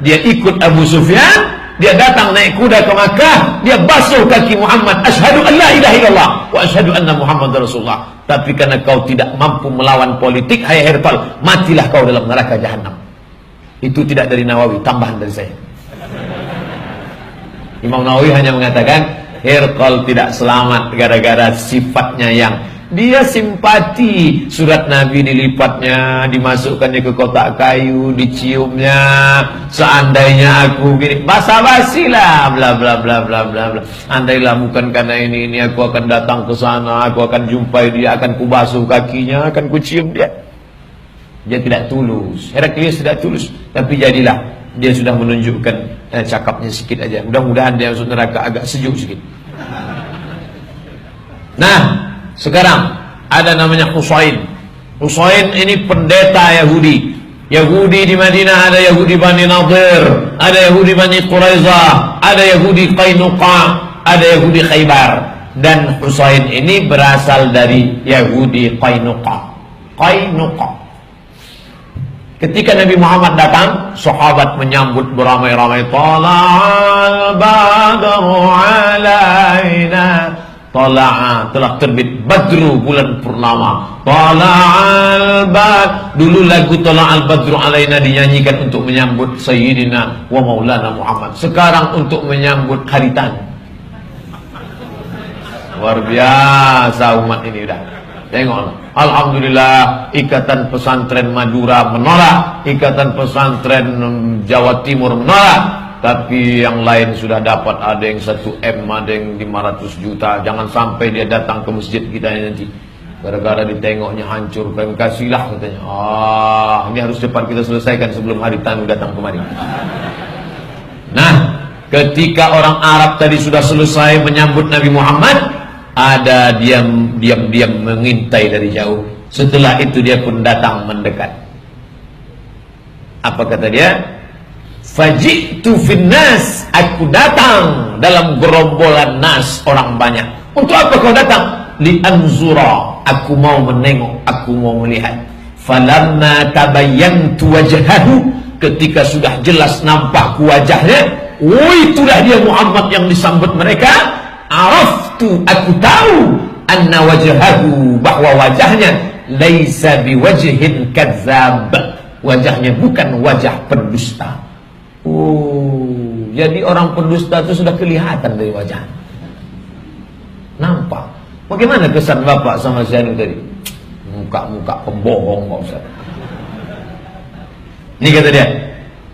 dia ikut Abu Sufyan, dia datang naik kuda ke Makkah, dia basuh kaki Muhammad, asyhadu an la ilaha illallah wa asyhadu anna Muhammadar Rasulullah. Tapi karena kau tidak mampu melawan politik, hai Herakl, matilah kau dalam neraka jahanam. Itu tidak dari Nawawi, tambahan dari saya. Imam Nawawi hanya mengatakan Herakl tidak selamat gara-gara sifatnya yang dia simpati. Surat Nabi dilipatnya, dimasukkannya ke kotak kayu, diciumnya. Seandainya aku gini, basa-basi lah, bla bla bla bla bla bla. Andailah bukan karena ini aku akan datang ke sana, aku akan jumpai dia, akan kubasuh kakinya, akan kucium dia. Dia tidak tulus. Heraklius tidak tulus, tapi jadilah dia sudah menunjukkan cakapnya sedikit aja. Mudah-mudahan dia masuk neraka agak sejuk sedikit. Nah, sekarang ada namanya Husain. Husain ini pendeta Yahudi. Yahudi di Madinah ada Yahudi Bani Nadir, ada Yahudi Bani Quraizah, ada Yahudi Qainuqa, ada Yahudi Khaybar. Dan Husain ini berasal dari Yahudi Qainuqa. Ketika Nabi Muhammad datang, sahabat menyambut beramai-ramai. Tala'al badru alaina. Tala'a, telah terbit Badru, bulan purnama. Tala'al bad. Dulu lagu Tala'al badru alaina dinyanyikan untuk menyambut Sayyidina wa Maulana Muhammad. Sekarang untuk menyambut Haritan. Luar biasa umat ini udah. Tengok, alhamdulillah Ikatan Pesantren Madura menolak, Ikatan Pesantren Jawa Timur menolak. Tapi yang lain sudah dapat, ada yang 1 M, ada yang 500 juta. Jangan sampai dia datang ke masjid kita nanti. Gara-gara ditengoknya hancur, kami kasihlah katanya. Ini harus cepat kita selesaikan sebelum hari tamu datang kemari. Nah, ketika orang Arab tadi sudah selesai menyambut Nabi Muhammad, ada diam-diam mengintai dari jauh. Setelah itu dia pun datang mendekat. Apa kata dia? Faji'tu finnas, aku datang dalam gerombolan nas, orang banyak. Untuk apa kau datang? Li'anzura, aku mau menengok, aku mau melihat. Falamma tabayyantu wajhahu, ketika sudah jelas nampak wajahnya, itulah dia Muhammad yang disambut mereka. Araftu, aku tahu, anna wajhahu, bahwa wajahnya laisa biwajhin kadzab, wajahnya bukan wajah pendusta. Jadi orang pendusta itu sudah kelihatan dari wajah, nampak. Bagaimana kesan bapak sama si Anu tadi? Muka-muka pembohong, Pak Ustaz. Ini kata dia,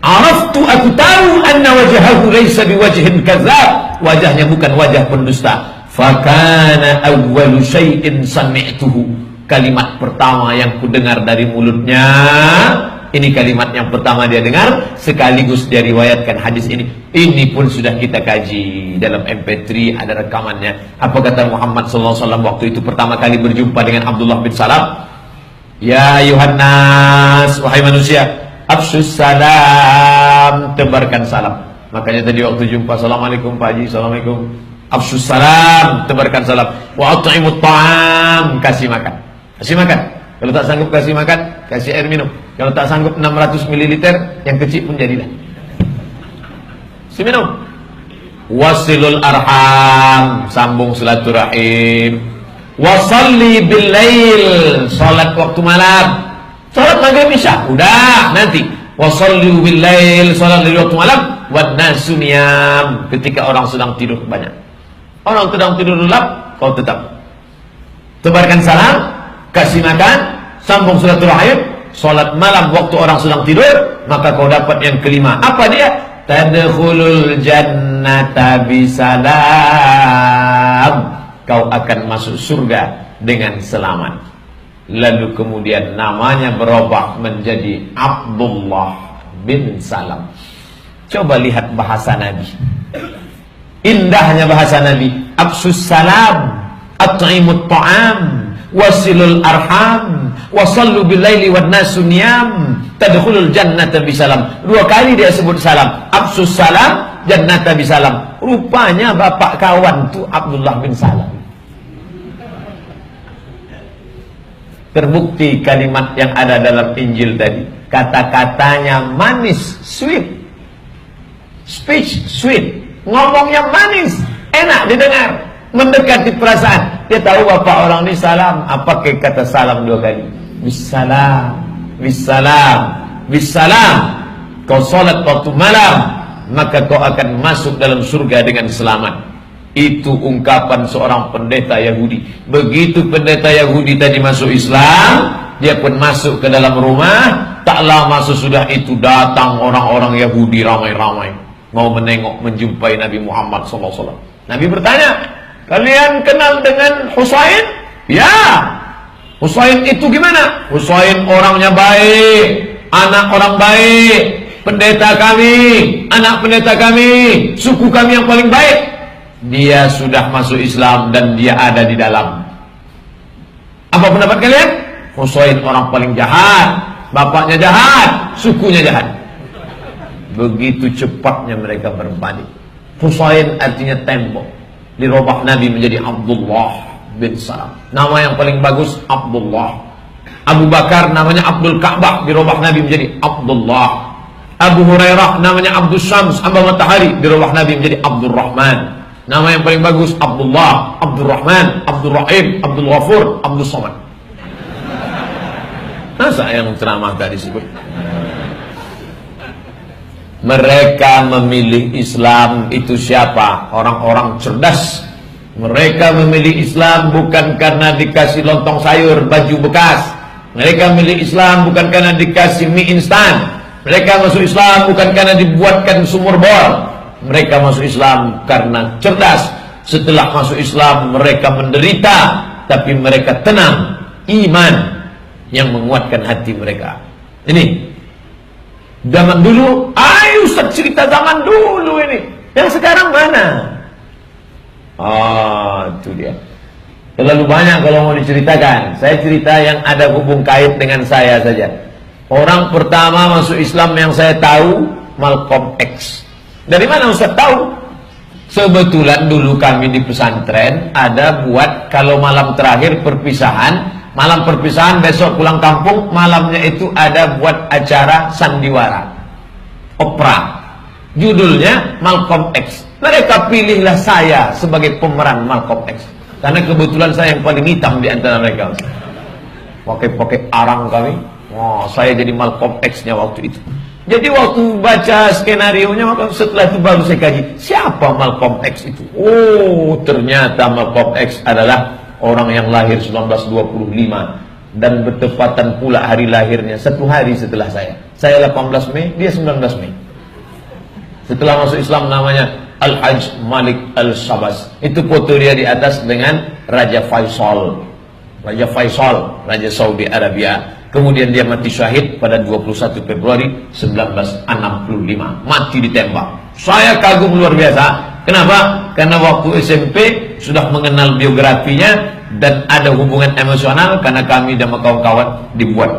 araftu, aku tahu, anna wajhahu laisa biwajhin kadzab, wajahnya bukan wajah pendusta. Fakana awwalu syai'in sami'tuhu, kalimat pertama yang ku dengar dari mulutnya. Ini kalimat yang pertama dia dengar, sekaligus dia riwayatkan hadis ini. Ini pun sudah kita kaji dalam MP3, ada rekamannya. Apa kata Muhammad SAW waktu itu pertama kali berjumpa dengan Abdullah bin Salam? Ya Yuhannas, wahai manusia, afsus salam, tebarkan salam. Makanya tadi waktu jumpa, assalamualaikum Pak Haji, assalamualaikum. Afsus salam, tebarkan salam. Wa at'imut ta'am, kasih makan. Kasih makan. Kalau tak sanggup kasih makan, kasih air minum. Kalau tak sanggup 600 ml, yang kecil pun jadilah. Si minum. Wasilul arham, sambung silaturahim. Wasalli bil lail, salat waktu malam. Salat maghrib isya, udah nanti. Wasalli bil lail, salat di waktu malam. Wan nasu niyam, ketika orang sedang tidur banyak. Orang sedang tidur lelap, kau tetap tebarkan salam, kasih makan, sambung silaturahim. Salat malam waktu orang sedang tidur, maka kau dapat yang kelima. Apa dia? Tadkhulul jannata bisalam, kau akan masuk surga dengan selamat. Lalu kemudian namanya berubah menjadi Abdullah bin Salam. Coba lihat bahasa Nabi, indahnya bahasa Nabi. Afsus salam, at'imut ta'am, wasilul arham, wasallu billaili wan nasu niyam, tadkhulul jannata bisalam. Dua kali dia sebut salam. Afsus salam, jannata bisalam. Rupanya bapak kawan tu Abdullah bin Salam. Terbukti kalimat yang ada dalam Injil tadi, kata-katanya manis, sweet. Speech sweet, ngomongnya manis, enak didengar, mendekati perasaan. Dia tahu bapak orang ini salam, apa kata salam dua kali? Bissalam, bissalam, bissalam. Kau salat waktu malam, maka kau akan masuk dalam surga dengan selamat. Itu ungkapan seorang pendeta Yahudi. Begitu pendeta Yahudi tadi masuk Islam, dia pun masuk ke dalam rumah. Tak lama sesudah itu datang orang-orang Yahudi ramai-ramai, mau menengok, menjumpai Nabi Muhammad SAW. Nabi bertanya, kalian kenal dengan Husain? Ya. Husain itu gimana? Husain orangnya baik, anak orang baik, pendeta kami, anak pendeta kami, suku kami yang paling baik. Dia sudah masuk Islam dan dia ada di dalam. Apa pendapat kalian? Husain orang paling jahat, bapaknya jahat, sukunya jahat. Begitu cepatnya mereka berbalik. Husain artinya tembok, dirubah Nabi menjadi Abdullah bin Salam. Nama yang paling bagus Abdullah. Abu Bakar namanya Abdul Ka'bah, dirubah Nabi menjadi Abdullah. Abu Hurairah namanya Abdul Syams, hamba matahari, dirubah Nabi menjadi Abdul Rahman. Nama yang paling bagus Abdullah, Abdul Rahman, Abdul Rahim, Abdul Ghafur, Abdul Somad. Masa yang ceramah tadi disebut? Mereka memilih Islam itu siapa? Orang-orang cerdas. Mereka memilih Islam bukan karena dikasih lontong sayur, baju bekas. Mereka memilih Islam bukan karena dikasih mie instan. Mereka masuk Islam bukan karena dibuatkan sumur bor. Mereka masuk Islam karena cerdas. Setelah masuk Islam mereka menderita, tapi mereka tenang. iman yang menguatkan hati mereka. Ini zaman dulu, ayo Ustaz cerita zaman dulu ini. Yang sekarang mana? Itu dia. Terlalu banyak kalau mau diceritakan. Saya cerita yang ada hubung kait dengan saya saja. Orang pertama masuk Islam yang saya tahu Malcolm X. Dari mana Ustaz tahu? Kebetulan dulu kami di pesantren ada buat kalau malam terakhir perpisahan, malam perpisahan besok pulang kampung, malamnya itu ada buat acara sandiwara, opera. Judulnya Malcolm X. Mereka pilihlah saya sebagai pemeran Malcolm X. Karena kebetulan saya yang paling hitam di antara mereka. Pakai arang kami. Wah, saya jadi Malcolm X-nya waktu itu. Jadi waktu baca skenario-nya, maka setelah itu baru saya kaji, siapa Malcolm X itu? Oh, ternyata Malcolm X adalah orang yang lahir 1925 dan bertepatan pula hari lahirnya satu hari setelah saya. Saya 18 Mei, dia 19 Mei. Setelah masuk Islam namanya Al-Hajj Malik Al-Shabaz. Itu foto dia di atas dengan Raja Faisal. Raja Faisal, Raja Saudi Arabia. Kemudian dia mati syahid pada 21 Februari 1965. Mati ditembak. Saya kagum luar biasa. Kenapa? Karena waktu SMP sudah mengenal biografinya dan ada hubungan emosional karena kami dan kawan-kawan dibuat.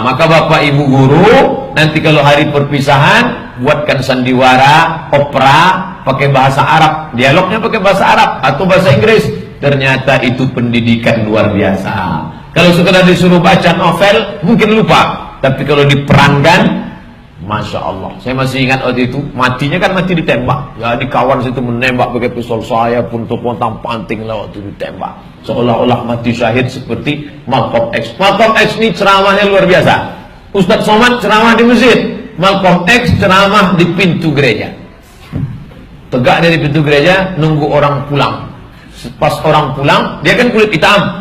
Maka Bapak Ibu guru, nanti kalau hari perpisahan buatkan sandiwara, opera pakai bahasa Arab, dialognya pakai bahasa Arab atau bahasa Inggris. Ternyata itu pendidikan luar biasa. Kalau sekedar disuruh baca novel mungkin lupa, tapi kalau diperankan, Masya Allah. Saya masih ingat waktu itu matinya kan mati ditembak. Ya, di kawan situ menembak pakai pistol, saya pun pontang panting lah waktu ditembak. Seolah-olah mati syahid seperti Malcolm X. Malcolm X ini ceramahnya luar biasa. Ustadz Somad ceramah di masjid, Malcolm X ceramah di pintu gereja. Tegak dari pintu gereja nunggu orang pulang. Pas orang pulang, dia kan kulit hitam.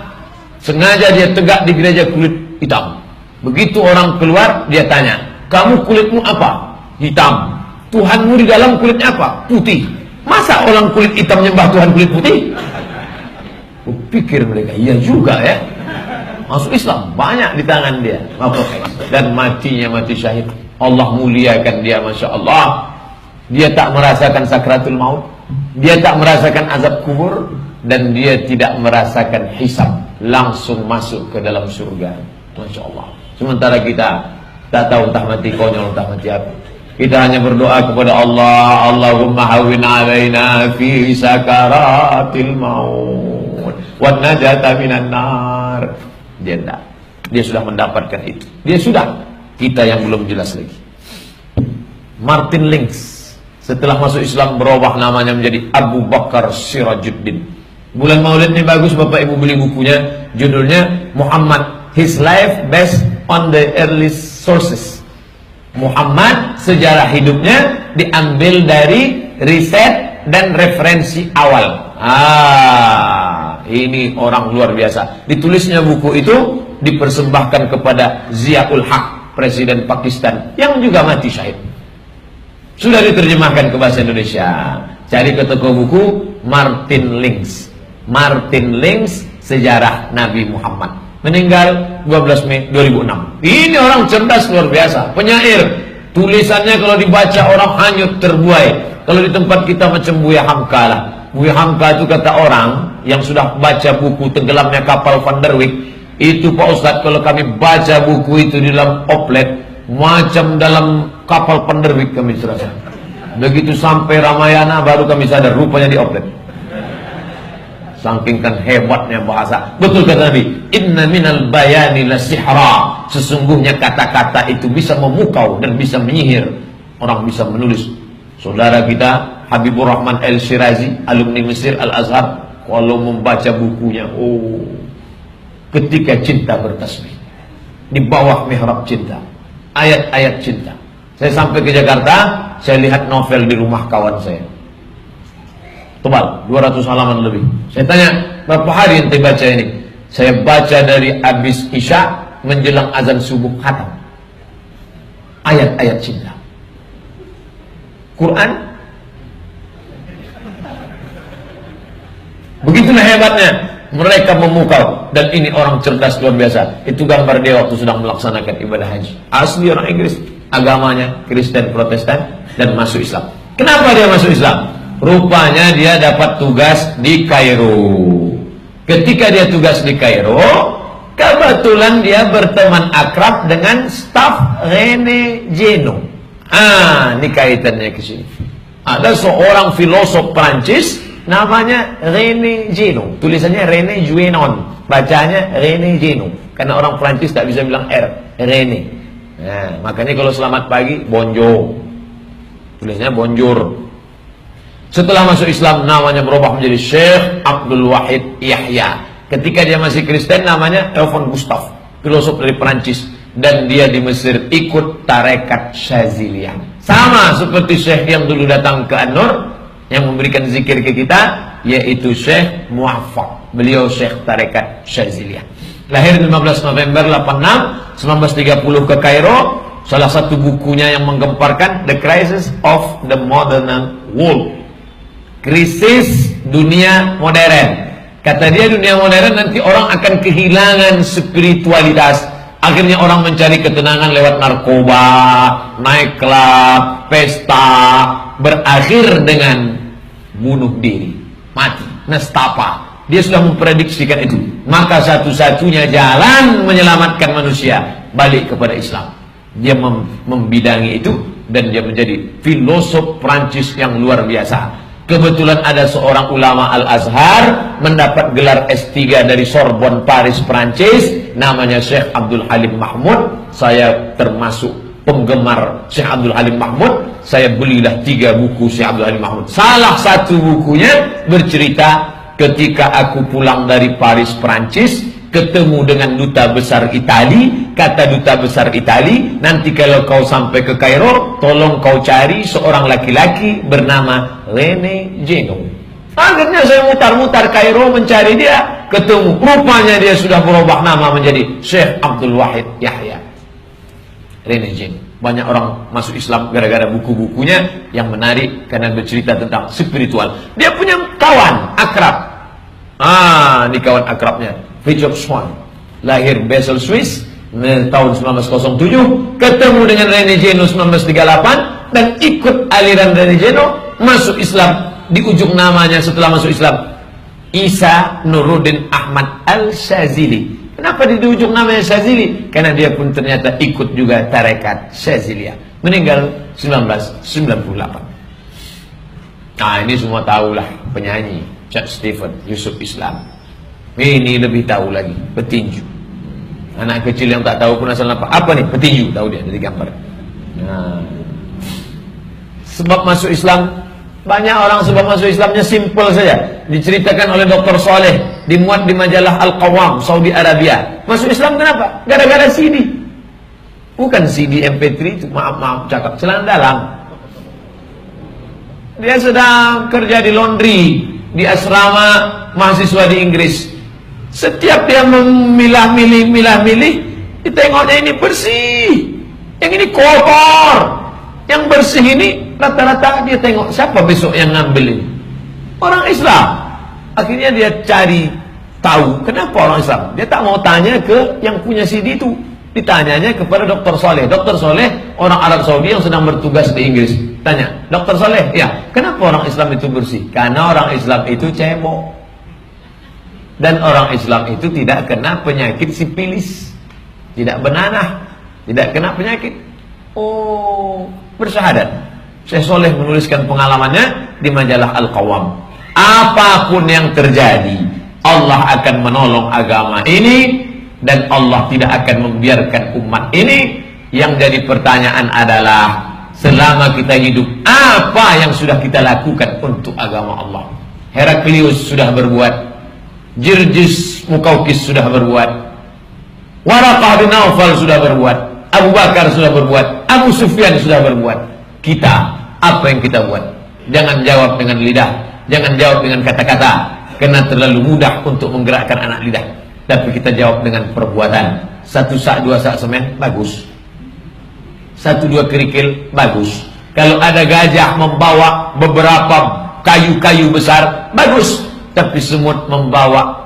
Sengaja dia tegak di gereja kulit hitam. Begitu orang keluar, dia tanya, kamu kulitmu apa? Hitam. Tuhanmu di dalam kulitnya apa? Putih. Masa orang kulit hitam nyembah Tuhan kulit putih? Pikir mereka, iya juga ya. Masuk Islam banyak di tangan dia. Dan matinya mati syahid. Allah muliakan dia, Masya Allah. Dia tak merasakan sakratul maut. Dia tak merasakan azab kubur. Dan dia tidak merasakan hisab. Langsung masuk ke dalam surga. Masya Allah. Sementara kita tak tahu entah mati konyol, entah mati apa. Kita hanya berdoa kepada Allah, Allahumma hawin alaina fi sakaratil maut wan najata minan nar. Dia tidak. Dia sudah mendapatkan itu. Dia sudah. Kita yang belum jelas lagi. Martin Links setelah masuk Islam berubah namanya menjadi Abu Bakar Sirajuddin. Bulan Maulid ini bagus, Bapak Ibu beli bukunya. Judulnya Muhammad, His Life Based on the Early Sources. Muhammad, sejarah hidupnya diambil dari riset dan referensi awal. Ini orang luar biasa. Ditulisnya buku itu dipersembahkan kepada Ziaul Haq, Presiden Pakistan, yang juga mati syahid. Sudah diterjemahkan ke bahasa Indonesia. Cari ke toko buku Martin Links. Martin Links, sejarah Nabi Muhammad. Meninggal 12 Mei 2006. Ini orang cerdas luar biasa, penyair. Tulisannya kalau dibaca orang hanyut terbuai. Kalau di tempat kita macam Buya Hamka lah. Buya Hamka itu kata orang yang sudah baca buku Tenggelamnya Kapal Van der Wijk, itu Pak Ustadz, kalau kami baca buku itu di dalam oplet, macam dalam kapal Van der Wijk kami serasa. Begitu sampai Ramayana baru kami sadar rupanya di oplet. Saking kan hebatnya bahasa. Betul kata Nabi, inna minal bayani la sihra. Sesungguhnya kata-kata itu bisa memukau dan bisa menyihir. Orang bisa menulis. Saudara kita Habibur Rahman Al-Shirazi, alumni Mesir Al-Azhar, kalau membaca bukunya, ketika cinta bertasbih di bawah mihrab cinta, ayat-ayat cinta. Saya sampai ke Jakarta, saya lihat novel di rumah kawan saya, tebal, 200 halaman lebih. Saya tanya, berapa hari ente baca ini? Saya baca dari habis Isya menjelang azan subuh khatam. Ayat-ayat cinta. Quran. Begitulah hebatnya. mereka memukau, dan ini orang cerdas luar biasa. Itu gambar dia waktu sedang melaksanakan ibadah haji. Asli orang Inggris, agamanya Kristen Protestan, dan masuk Islam. Kenapa dia masuk Islam? Rupanya dia dapat tugas di Kairo. Ketika dia tugas di Kairo, kebetulan dia berteman akrab dengan staf René Genoud. Ini kaitannya ke sini. Ada seorang filosof Prancis namanya René Genoud. Tulisannya René Guénon, bacanya René Genoud. Karena orang Prancis tak bisa bilang R, René. Nah, makanya kalau selamat pagi, bonjour. Tulisnya bonjour. Setelah masuk Islam namanya berubah menjadi Syekh Abdul Wahid Yahya. Ketika dia masih Kristen namanya Evan Gustave, filosof dari Prancis. Dan dia di Mesir ikut tarekat Syaziliyah. Sama seperti Syekh yang dulu datang ke An-Nur, yang memberikan zikir ke kita, yaitu Syekh Muwaffaq. Beliau Syekh tarekat Syaziliyah. Lahir 15 November 86, 1930 ke Kairo. Salah satu bukunya yang menggemparkan The Crisis of the Modern World. Krisis dunia modern. Kata dia, dunia modern nanti orang akan kehilangan spiritualitas. Akhirnya orang mencari ketenangan lewat narkoba, naik klub, pesta, berakhir dengan bunuh diri, mati, nestapa. Dia sudah memprediksikan itu. Maka satu-satunya jalan menyelamatkan manusia balik kepada Islam. Dia membidangi itu, dan dia menjadi filosof Prancis yang luar biasa. Kebetulan ada seorang ulama Al-Azhar mendapat gelar S3 dari Sorbonne Paris, Prancis, namanya Syekh Abdul Halim Mahmud. Saya termasuk penggemar Syekh Abdul Halim Mahmud. Saya belilah 3 buku Syekh Abdul Halim Mahmud. Salah satu bukunya bercerita ketika aku pulang dari Paris, Prancis, ketemu dengan duta besar Itali. Kata duta besar Itali, nanti kalau kau sampai ke Kairo, tolong kau cari seorang laki-laki bernama René Genoud. Akhirnya saya mutar-mutar Kairo mencari dia, ketemu. Rupanya dia sudah berubah nama menjadi Syekh Abdul Wahid Yahya. René Genoud. Banyak orang masuk Islam gara-gara buku-bukunya yang menarik karena bercerita tentang spiritual. Dia punya kawan akrab. Ini kawan akrabnya, Richard Swan. Lahir Basel, Swiss, tahun 1907, ketemu dengan René Genoud 1938, dan ikut aliran René Genoud masuk Islam. Di ujung namanya setelah masuk Islam, Isa Nuruddin Ahmad Al-Syazili. Kenapa di ujung namanya Syazili? Karena dia pun ternyata ikut juga tarekat Syaziliyah. Meninggal 1998. Ini semua tahulah, penyanyi Cat Stevens, Yusuf Islam. Ini lebih tahu lagi, petinju. Anak kecil yang tak tahu pun asal apa nih? Petinju, tahu dia dari gambar. Sebab masuk Islam, banyak orang sebab masuk Islamnya simple saja. Diceritakan oleh Dr. Saleh, dimuat di majalah Al-Qawam, Saudi Arabia. Masuk Islam kenapa? Gara-gara CD. Bukan CD MP3 itu, maaf cakap, celana dalam. Dia sedang kerja di laundry, di asrama mahasiswa di Inggris. Setiap dia memilah-milih, ditengoknya ini bersih, yang ini kotor. Yang bersih ini rata-rata dia tengok siapa besok yang ngambil ini, orang Islam. Akhirnya dia cari tahu kenapa orang Islam. Dia tak mau tanya ke yang punya CD itu, ditanyanya kepada Dr. Saleh. Dr. Saleh orang Arab Saudi yang sedang bertugas di Inggris. Tanya, Dr. Saleh, ya, kenapa orang Islam itu bersih? Karena orang Islam itu cebok. Dan orang Islam itu tidak kena penyakit sipilis, tidak benanah, tidak kena penyakit. Bersyahadat. Syekh Saleh menuliskan pengalamannya di majalah Al-Qawam. Apapun yang terjadi, Allah akan menolong agama ini, dan Allah tidak akan membiarkan umat ini. Yang jadi pertanyaan adalah, selama kita hidup, apa yang sudah kita lakukan untuk agama Allah? Heraklius sudah berbuat, Jirjis Mukaukis sudah berbuat, Waraqah bin Naufal sudah berbuat, Abu Bakar sudah berbuat, Abu Sufyan sudah berbuat. Kita, apa yang kita buat? Jangan jawab dengan lidah, jangan jawab dengan kata-kata, karena terlalu mudah untuk menggerakkan anak lidah. Tapi kita jawab dengan perbuatan. 1 sak 2 sak semen, bagus. 1 2 kerikil, bagus. Kalau ada gajah membawa beberapa kayu-kayu besar, bagus. Tapi semut membawa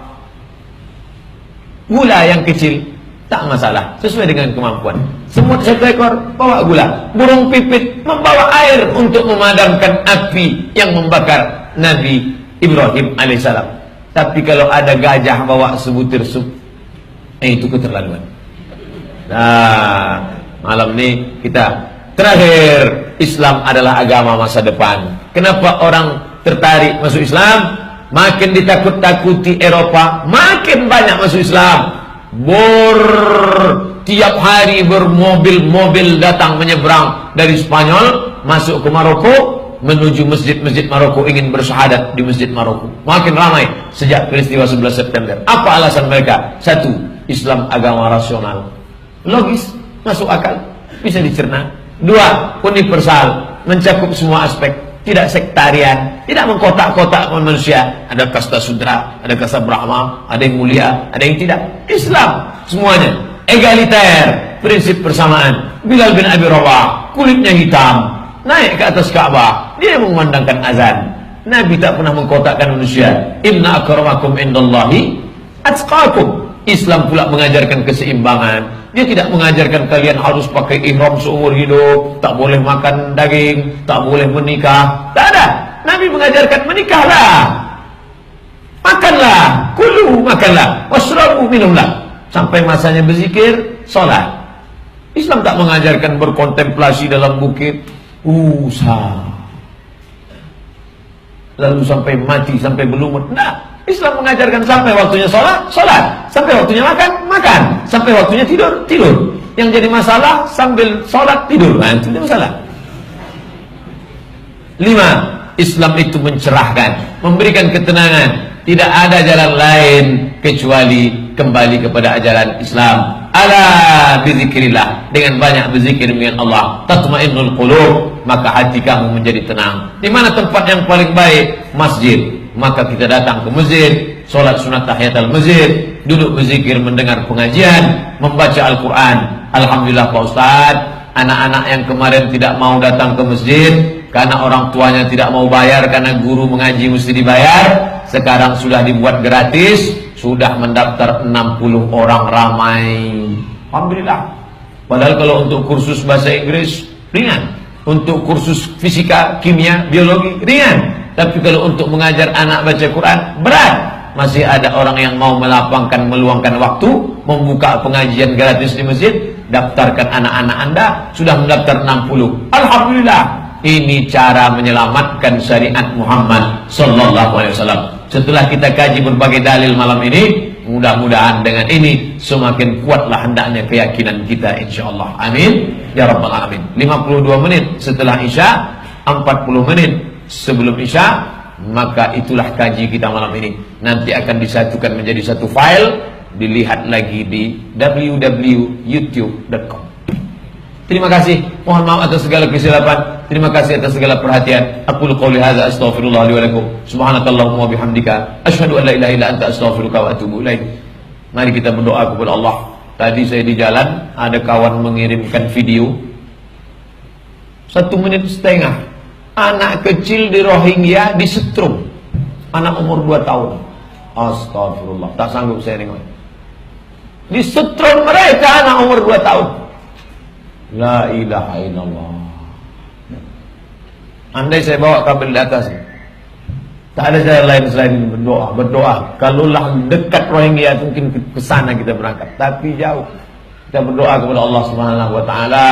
Gula yang kecil tak masalah, sesuai dengan kemampuan. Semut 1 ekor bawa gula, burung pipit membawa air untuk memadamkan api yang membakar Nabi Ibrahim alaihissalam. Tapi kalau ada gajah bawa sebutir sup, itu keterlaluan. Nah, malam ini kita terakhir, Islam adalah agama masa depan. Kenapa orang tertarik masuk Islam? Makin ditakut-takuti Eropa, makin banyak masuk Islam. Tiap hari bermobil-mobil datang menyeberang dari Spanyol masuk ke Maroko, menuju masjid-masjid Maroko, ingin bersyahadat di masjid Maroko. Makin ramai sejak peristiwa 11 September. Apa alasan mereka? 1, Islam agama rasional, logis, masuk akal, bisa dicerna. 2, universal, mencakup semua aspek, tidak sektarian, tidak mengkotak-kotak manusia. Ada kasta sudra, ada kasta Brahma, ada yang mulia, ada yang tidak. Islam semuanya egaliter, prinsip persamaan. Bilal bin Abi Rabah, kulitnya hitam, naik ke atas Ka'bah, dia mengumandangkan azan. Nabi tak pernah mengkotakkan manusia. Inna akramakum indallahi atqakum. Islam pula mengajarkan keseimbangan. Dia tidak mengajarkan kalian harus pakai ihram seumur hidup, tak boleh makan daging, tak boleh menikah. Tak ada. Nabi mengajarkan menikahlah, makanlah, kulu, makanlah, wasrabu, minumlah, sampai masanya berzikir, sholat. Islam tak mengajarkan berkontemplasi dalam bukit, lalu sampai mati, sampai berlumut. Nah, Islam mengajarkan sampai waktunya sholat, sholat, sampai waktunya makan, makan, sampai waktunya tidur, tidur. Yang jadi masalah sambil sholat tidur, nah, itu masalah. 5, Islam itu mencerahkan, memberikan ketenangan. Tidak ada jalan lain kecuali kembali kepada ajaran Islam. Ala bizikrillah, dengan banyak berzikir dengan Allah, tatmainnul qulub, maka hati kamu menjadi tenang. Di mana tempat yang paling baik? Masjid. Maka kita datang ke masjid, sholat sunat tahiyatul masjid, duduk berzikir, mendengar pengajian, membaca Al-Quran. Alhamdulillah Pak Ustaz, anak-anak yang kemarin tidak mau datang ke masjid karena orang tuanya tidak mau bayar, karena guru mengaji mesti dibayar, sekarang sudah dibuat gratis, sudah mendaftar 60 orang, ramai. Alhamdulillah. Padahal kalau untuk kursus bahasa Inggris ringan, untuk kursus fisika, kimia, biologi ringan, tapi kalau untuk mengajar anak baca Quran berat. Masih ada orang yang mau melapangkan, meluangkan waktu, membuka pengajian gratis di masjid. Daftarkan anak-anak Anda, sudah mendaftar 60. Alhamdulillah. Ini cara menyelamatkan syariat Muhammad sallallahu alaihi wasallam. Setelah kita kaji berbagai dalil malam ini, mudah-mudahan dengan ini semakin kuatlah hendaknya keyakinan kita, insyaallah. Amin ya rabbal alamin. 52 menit setelah Isya, 40 menit sebelum Isya, maka itulah kaji kita malam ini. Nanti akan disatukan menjadi satu file, dilihat lagi di www.youtube.com. Terima kasih, mohon maaf atas segala kesilapan, terima kasih atas segala perhatian. Aqulu qouli hadza astaghfirullah li wa lakum. Subhanakallahumma wa bihamdika asyhadu an la ilaha illa anta astaghfiruka wa atubu ilaik. Mari kita berdoa kepada Allah. Tadi saya di jalan, ada kawan mengirimkan video 1,5 menit, anak kecil di Rohingya disetrum, anak umur 2 tahun. Astagfirullah, tak sanggup saya nengok. Disetrum mereka anak umur 2 tahun. La ilaha illallah. Andai saya bawa kabel di atas, tak ada jalan lain selain berdoa. Berdoa. Kalaulah dekat Rohingya, mungkin ke sana kita berangkat. Tapi jauh. Kita berdoa kepada Allah Subhanahu wa taala.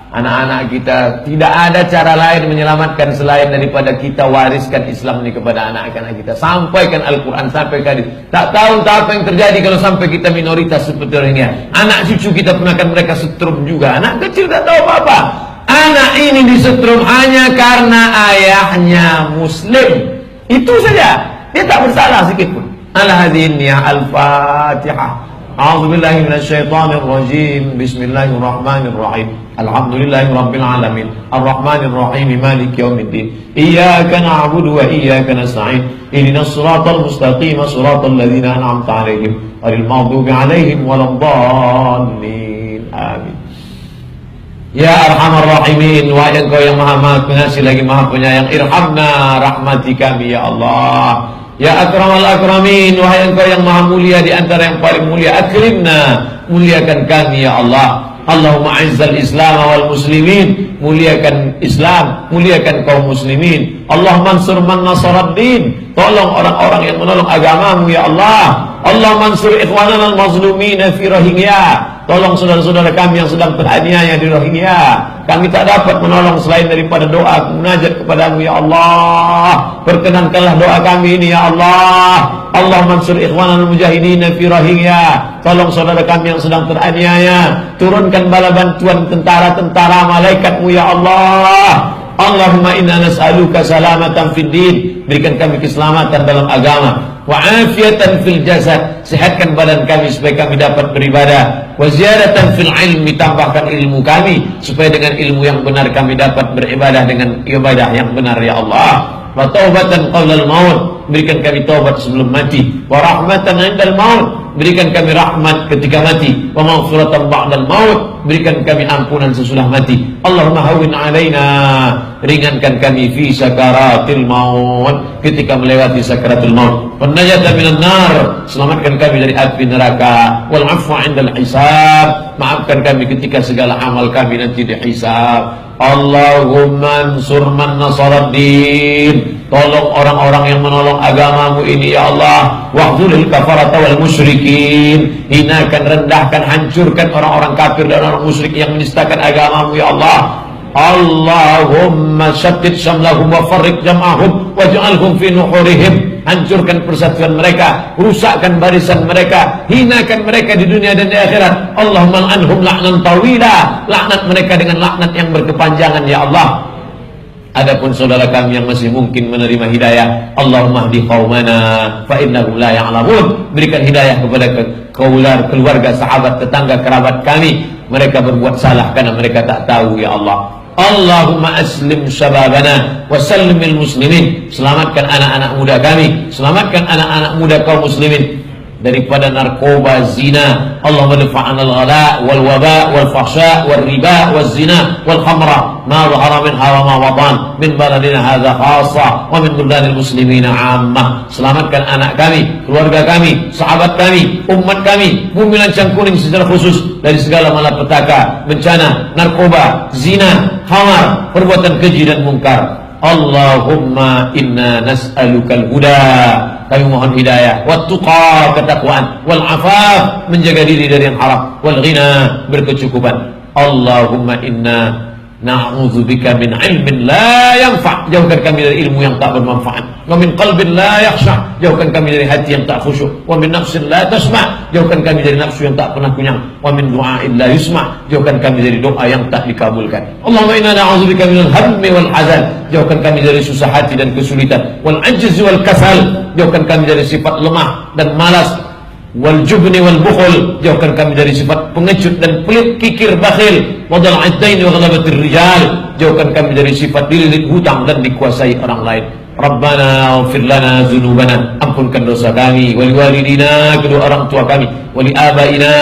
Anak-anak kita, tidak ada cara lain menyelamatkan selain daripada kita wariskan Islam ini kepada anak-anak kita. Sampaikan Al-Quran, sampaikan hadis. Tak tahu apa yang terjadi kalau sampai kita minoritas seperti Rohingya. Anak cucu kita pun akan mereka setrum juga. Anak kecil tak tahu apa-apa. Anak ini disetrum hanya karena ayahnya Muslim. Itu saja. Dia tak bersalah sedikit pun. Al-Hadiniyah Al-Fatihah. A'udzubillahi minasyaitonirrajim. Bismillahirrahmanirrahim. Alhamdulillahi rabbil alamin. Arrahmanirrahim. Maliki yaumiddin. Iyyaka na'budu wa iyyaka nasta'in. Ihdinas siratal mustaqim, siratal ladzina an'amta 'alaihim, ghairil maghdubi 'alaihim waladdallin. Amin. Ya Arhamar Rahimin, wahai Engkau yang Maha Pengasih lagi Maha Penyayang, irhamna rahmati kami ya Allah. Ya akramal akramin, wahai engkau yang maha mulia di antara yang paling mulia, akrimna, muliakan kami ya Allah. Allahumma a'izzal Islam wal muslimin, muliakan Islam, muliakan kaum muslimin. Allahumma ansur man nasaraddin, tolong orang-orang yang menolong agamamu ya Allah. Allahumma ansur ikhwanana al-mazlumina fi Rohingya, tolong saudara-saudara kami yang sedang teraniaya di Rohingya. Kami tak dapat menolong selain daripada doa munajat kepadamu ya Allah. Perkenankanlah doa kami ini ya Allah. Allahumma ansur ikhwanana al-mujahidin fi Rohingya, tolong saudara kami yang sedang teraniaya. Turunkan bala bantuan tentara-tentara malaikatmu ya Allah. Allahumma inna nas'aluka salamatan fid din, berikan kami keselamatan dalam agama, wa afiatan fil jasad, sehatkan badan kami supaya kami dapat beribadah, wa ziyadatan fil ilmi, tambahkan ilmu kami supaya dengan ilmu yang benar kami dapat beribadah dengan ibadah yang benar ya Allah. Wa taubatan qabla al-maut, berikan kami taubat sebelum mati, wa rahmatan 'indal maut, berikan kami rahmat ketika mati, wa maghfiratan ba'dal maut, berikan kami ampunan sesudah mati. Allahumma hawwin 'alaina, ringankan kami fi sakaratil maut, ketika melewati sakaratul maut. Wan najata minan nar, selamatkan kami dari api neraka. Wal 'afwa 'indal hisab, maafkan kami ketika segala amal kami nanti dihisab. Allahumma ansur man nasaraddin, tolong orang-orang yang menolong agamamu ini ya Allah. Wahzulil kafarata wal musyrikin, hinakan, rendahkan, hancurkan orang-orang kafir dan orang musyrik yang menistakan agamamu ya Allah. Allahumma syattid syamlahum wa farriq jam'ahum waj'alhum fi nuhurihim, hancurkan persatuan mereka, rusakkan barisan mereka, hinakan mereka di dunia dan di akhirat. Allahumma al'anhum la'nan tawila, laknat mereka dengan laknat yang berkepanjangan ya Allah. Adapun saudara kami yang masih mungkin menerima hidayah, Allahumma hdi qaumana fa innahum la ya'lamun, berikan hidayah kepada keluarga, sahabat, tetangga, kerabat kami, mereka berbuat salah karena mereka tak tahu ya Allah. Allahumma aslim syababana wa sallimil muslimin, selamatkan anak-anak muda kami, selamatkan anak-anak muda kaum muslimin daripada narkoba, zina. Allahumma dafa'ana al-ghala wal waba wal fahsya wal riba wal zina wal khamra ma dhahara minha wa ma batan min baladina hadha khassa wa min buldanil muslimina 'ammah. Selamatkan anak kami, keluarga kami, sahabat kami, umat kami, bumi lancang kuning secara khusus dari segala malapetaka, bencana, narkoba, zina, khamar, perbuatan keji dan mungkar. Allahumma inna nas'alukal huda, kami mohon hidayah, wat tuqa, ketakwaan, wal afaf, menjaga diri dari yang haram, wal ghina, berkecukupan. Allahumma inna na'udzubika min ilmin la yanfa', jauhkan kami dari ilmu yang tak bermanfaat, wa min qalbin la yakhsha, jauhkan kami dari hati yang tak khusyuk, wa min nafsin la tasma', jauhkan kami dari nafsu yang tak pernah kunyang, wa min du'a'in la yusma', jauhkan kami dari doa yang tak dikabulkan. Allahumma inna na'udzubika minal hammi wal hazan, jauhkan kami dari susah hati dan kesulitan, wal ajzi wal kasal, jauhkan kami dari sifat lemah dan malas, wal jubni wal bukhul, jauhkan kami dari sifat pengecut dan pelit, kikir, bakhil, wadal aitaini wa ghalabatir rijal, jauhkan kami dari sifat dililit hutang dan dikuasai orang lain. Rabbana ighfir lana dzunubana, ampunkan dosa kami, wali walidina, kedua orang tua kami, wali abaina,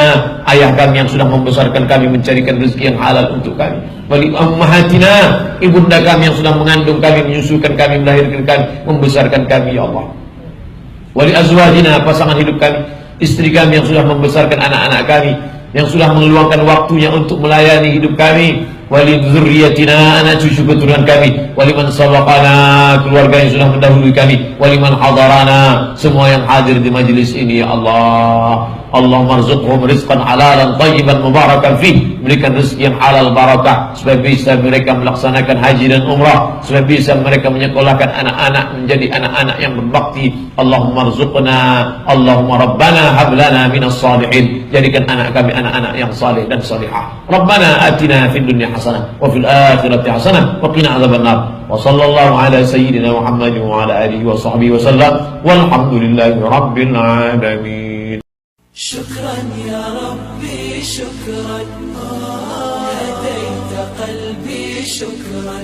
ayah kami yang sudah membesarkan kami, mencarikan rezeki yang halal untuk kami, wali ummahatina, ibunda kami yang sudah mengandung kami, menyusukan kami, melahirkan kami, membesarkan kami ya Allah, wali azwajina, pasangan hidup kami, istri kami yang sudah membesarkan anak-anak kami, yang sudah meluangkan waktunya untuk melayani hidup kami, wali dzurriyyatina, anak cucu keturunan kami, wali man sabaqana, keluarga yang sudah mendahului kami, wali man hadarana, semua yang hadir di majlis ini ya Allah. Allahumma rzuqhum rizqan halalan thayyiban mubarakan fih, berikan rezeki yang halal barakah supaya bisa mereka melaksanakan haji dan umrah, supaya bisa mereka menyekolahkan anak-anak menjadi anak-anak yang berbakti. Allahumma rzuqna, Allahumma rabbana hab lana minas salihin, jadikan anak kami anak-anak yang saleh dan salihah. Rabbana atina fid dunya hasanah wa fil akhirati hasanah wa qina adzabannar. Wa sallallahu ala sayyidina Muhammadin wa ala alihi wa sahbihi wa sallam, walhamdulillahi rabbil alamin. شكرا يا ربي شكرا، هديت قلبي شكرا.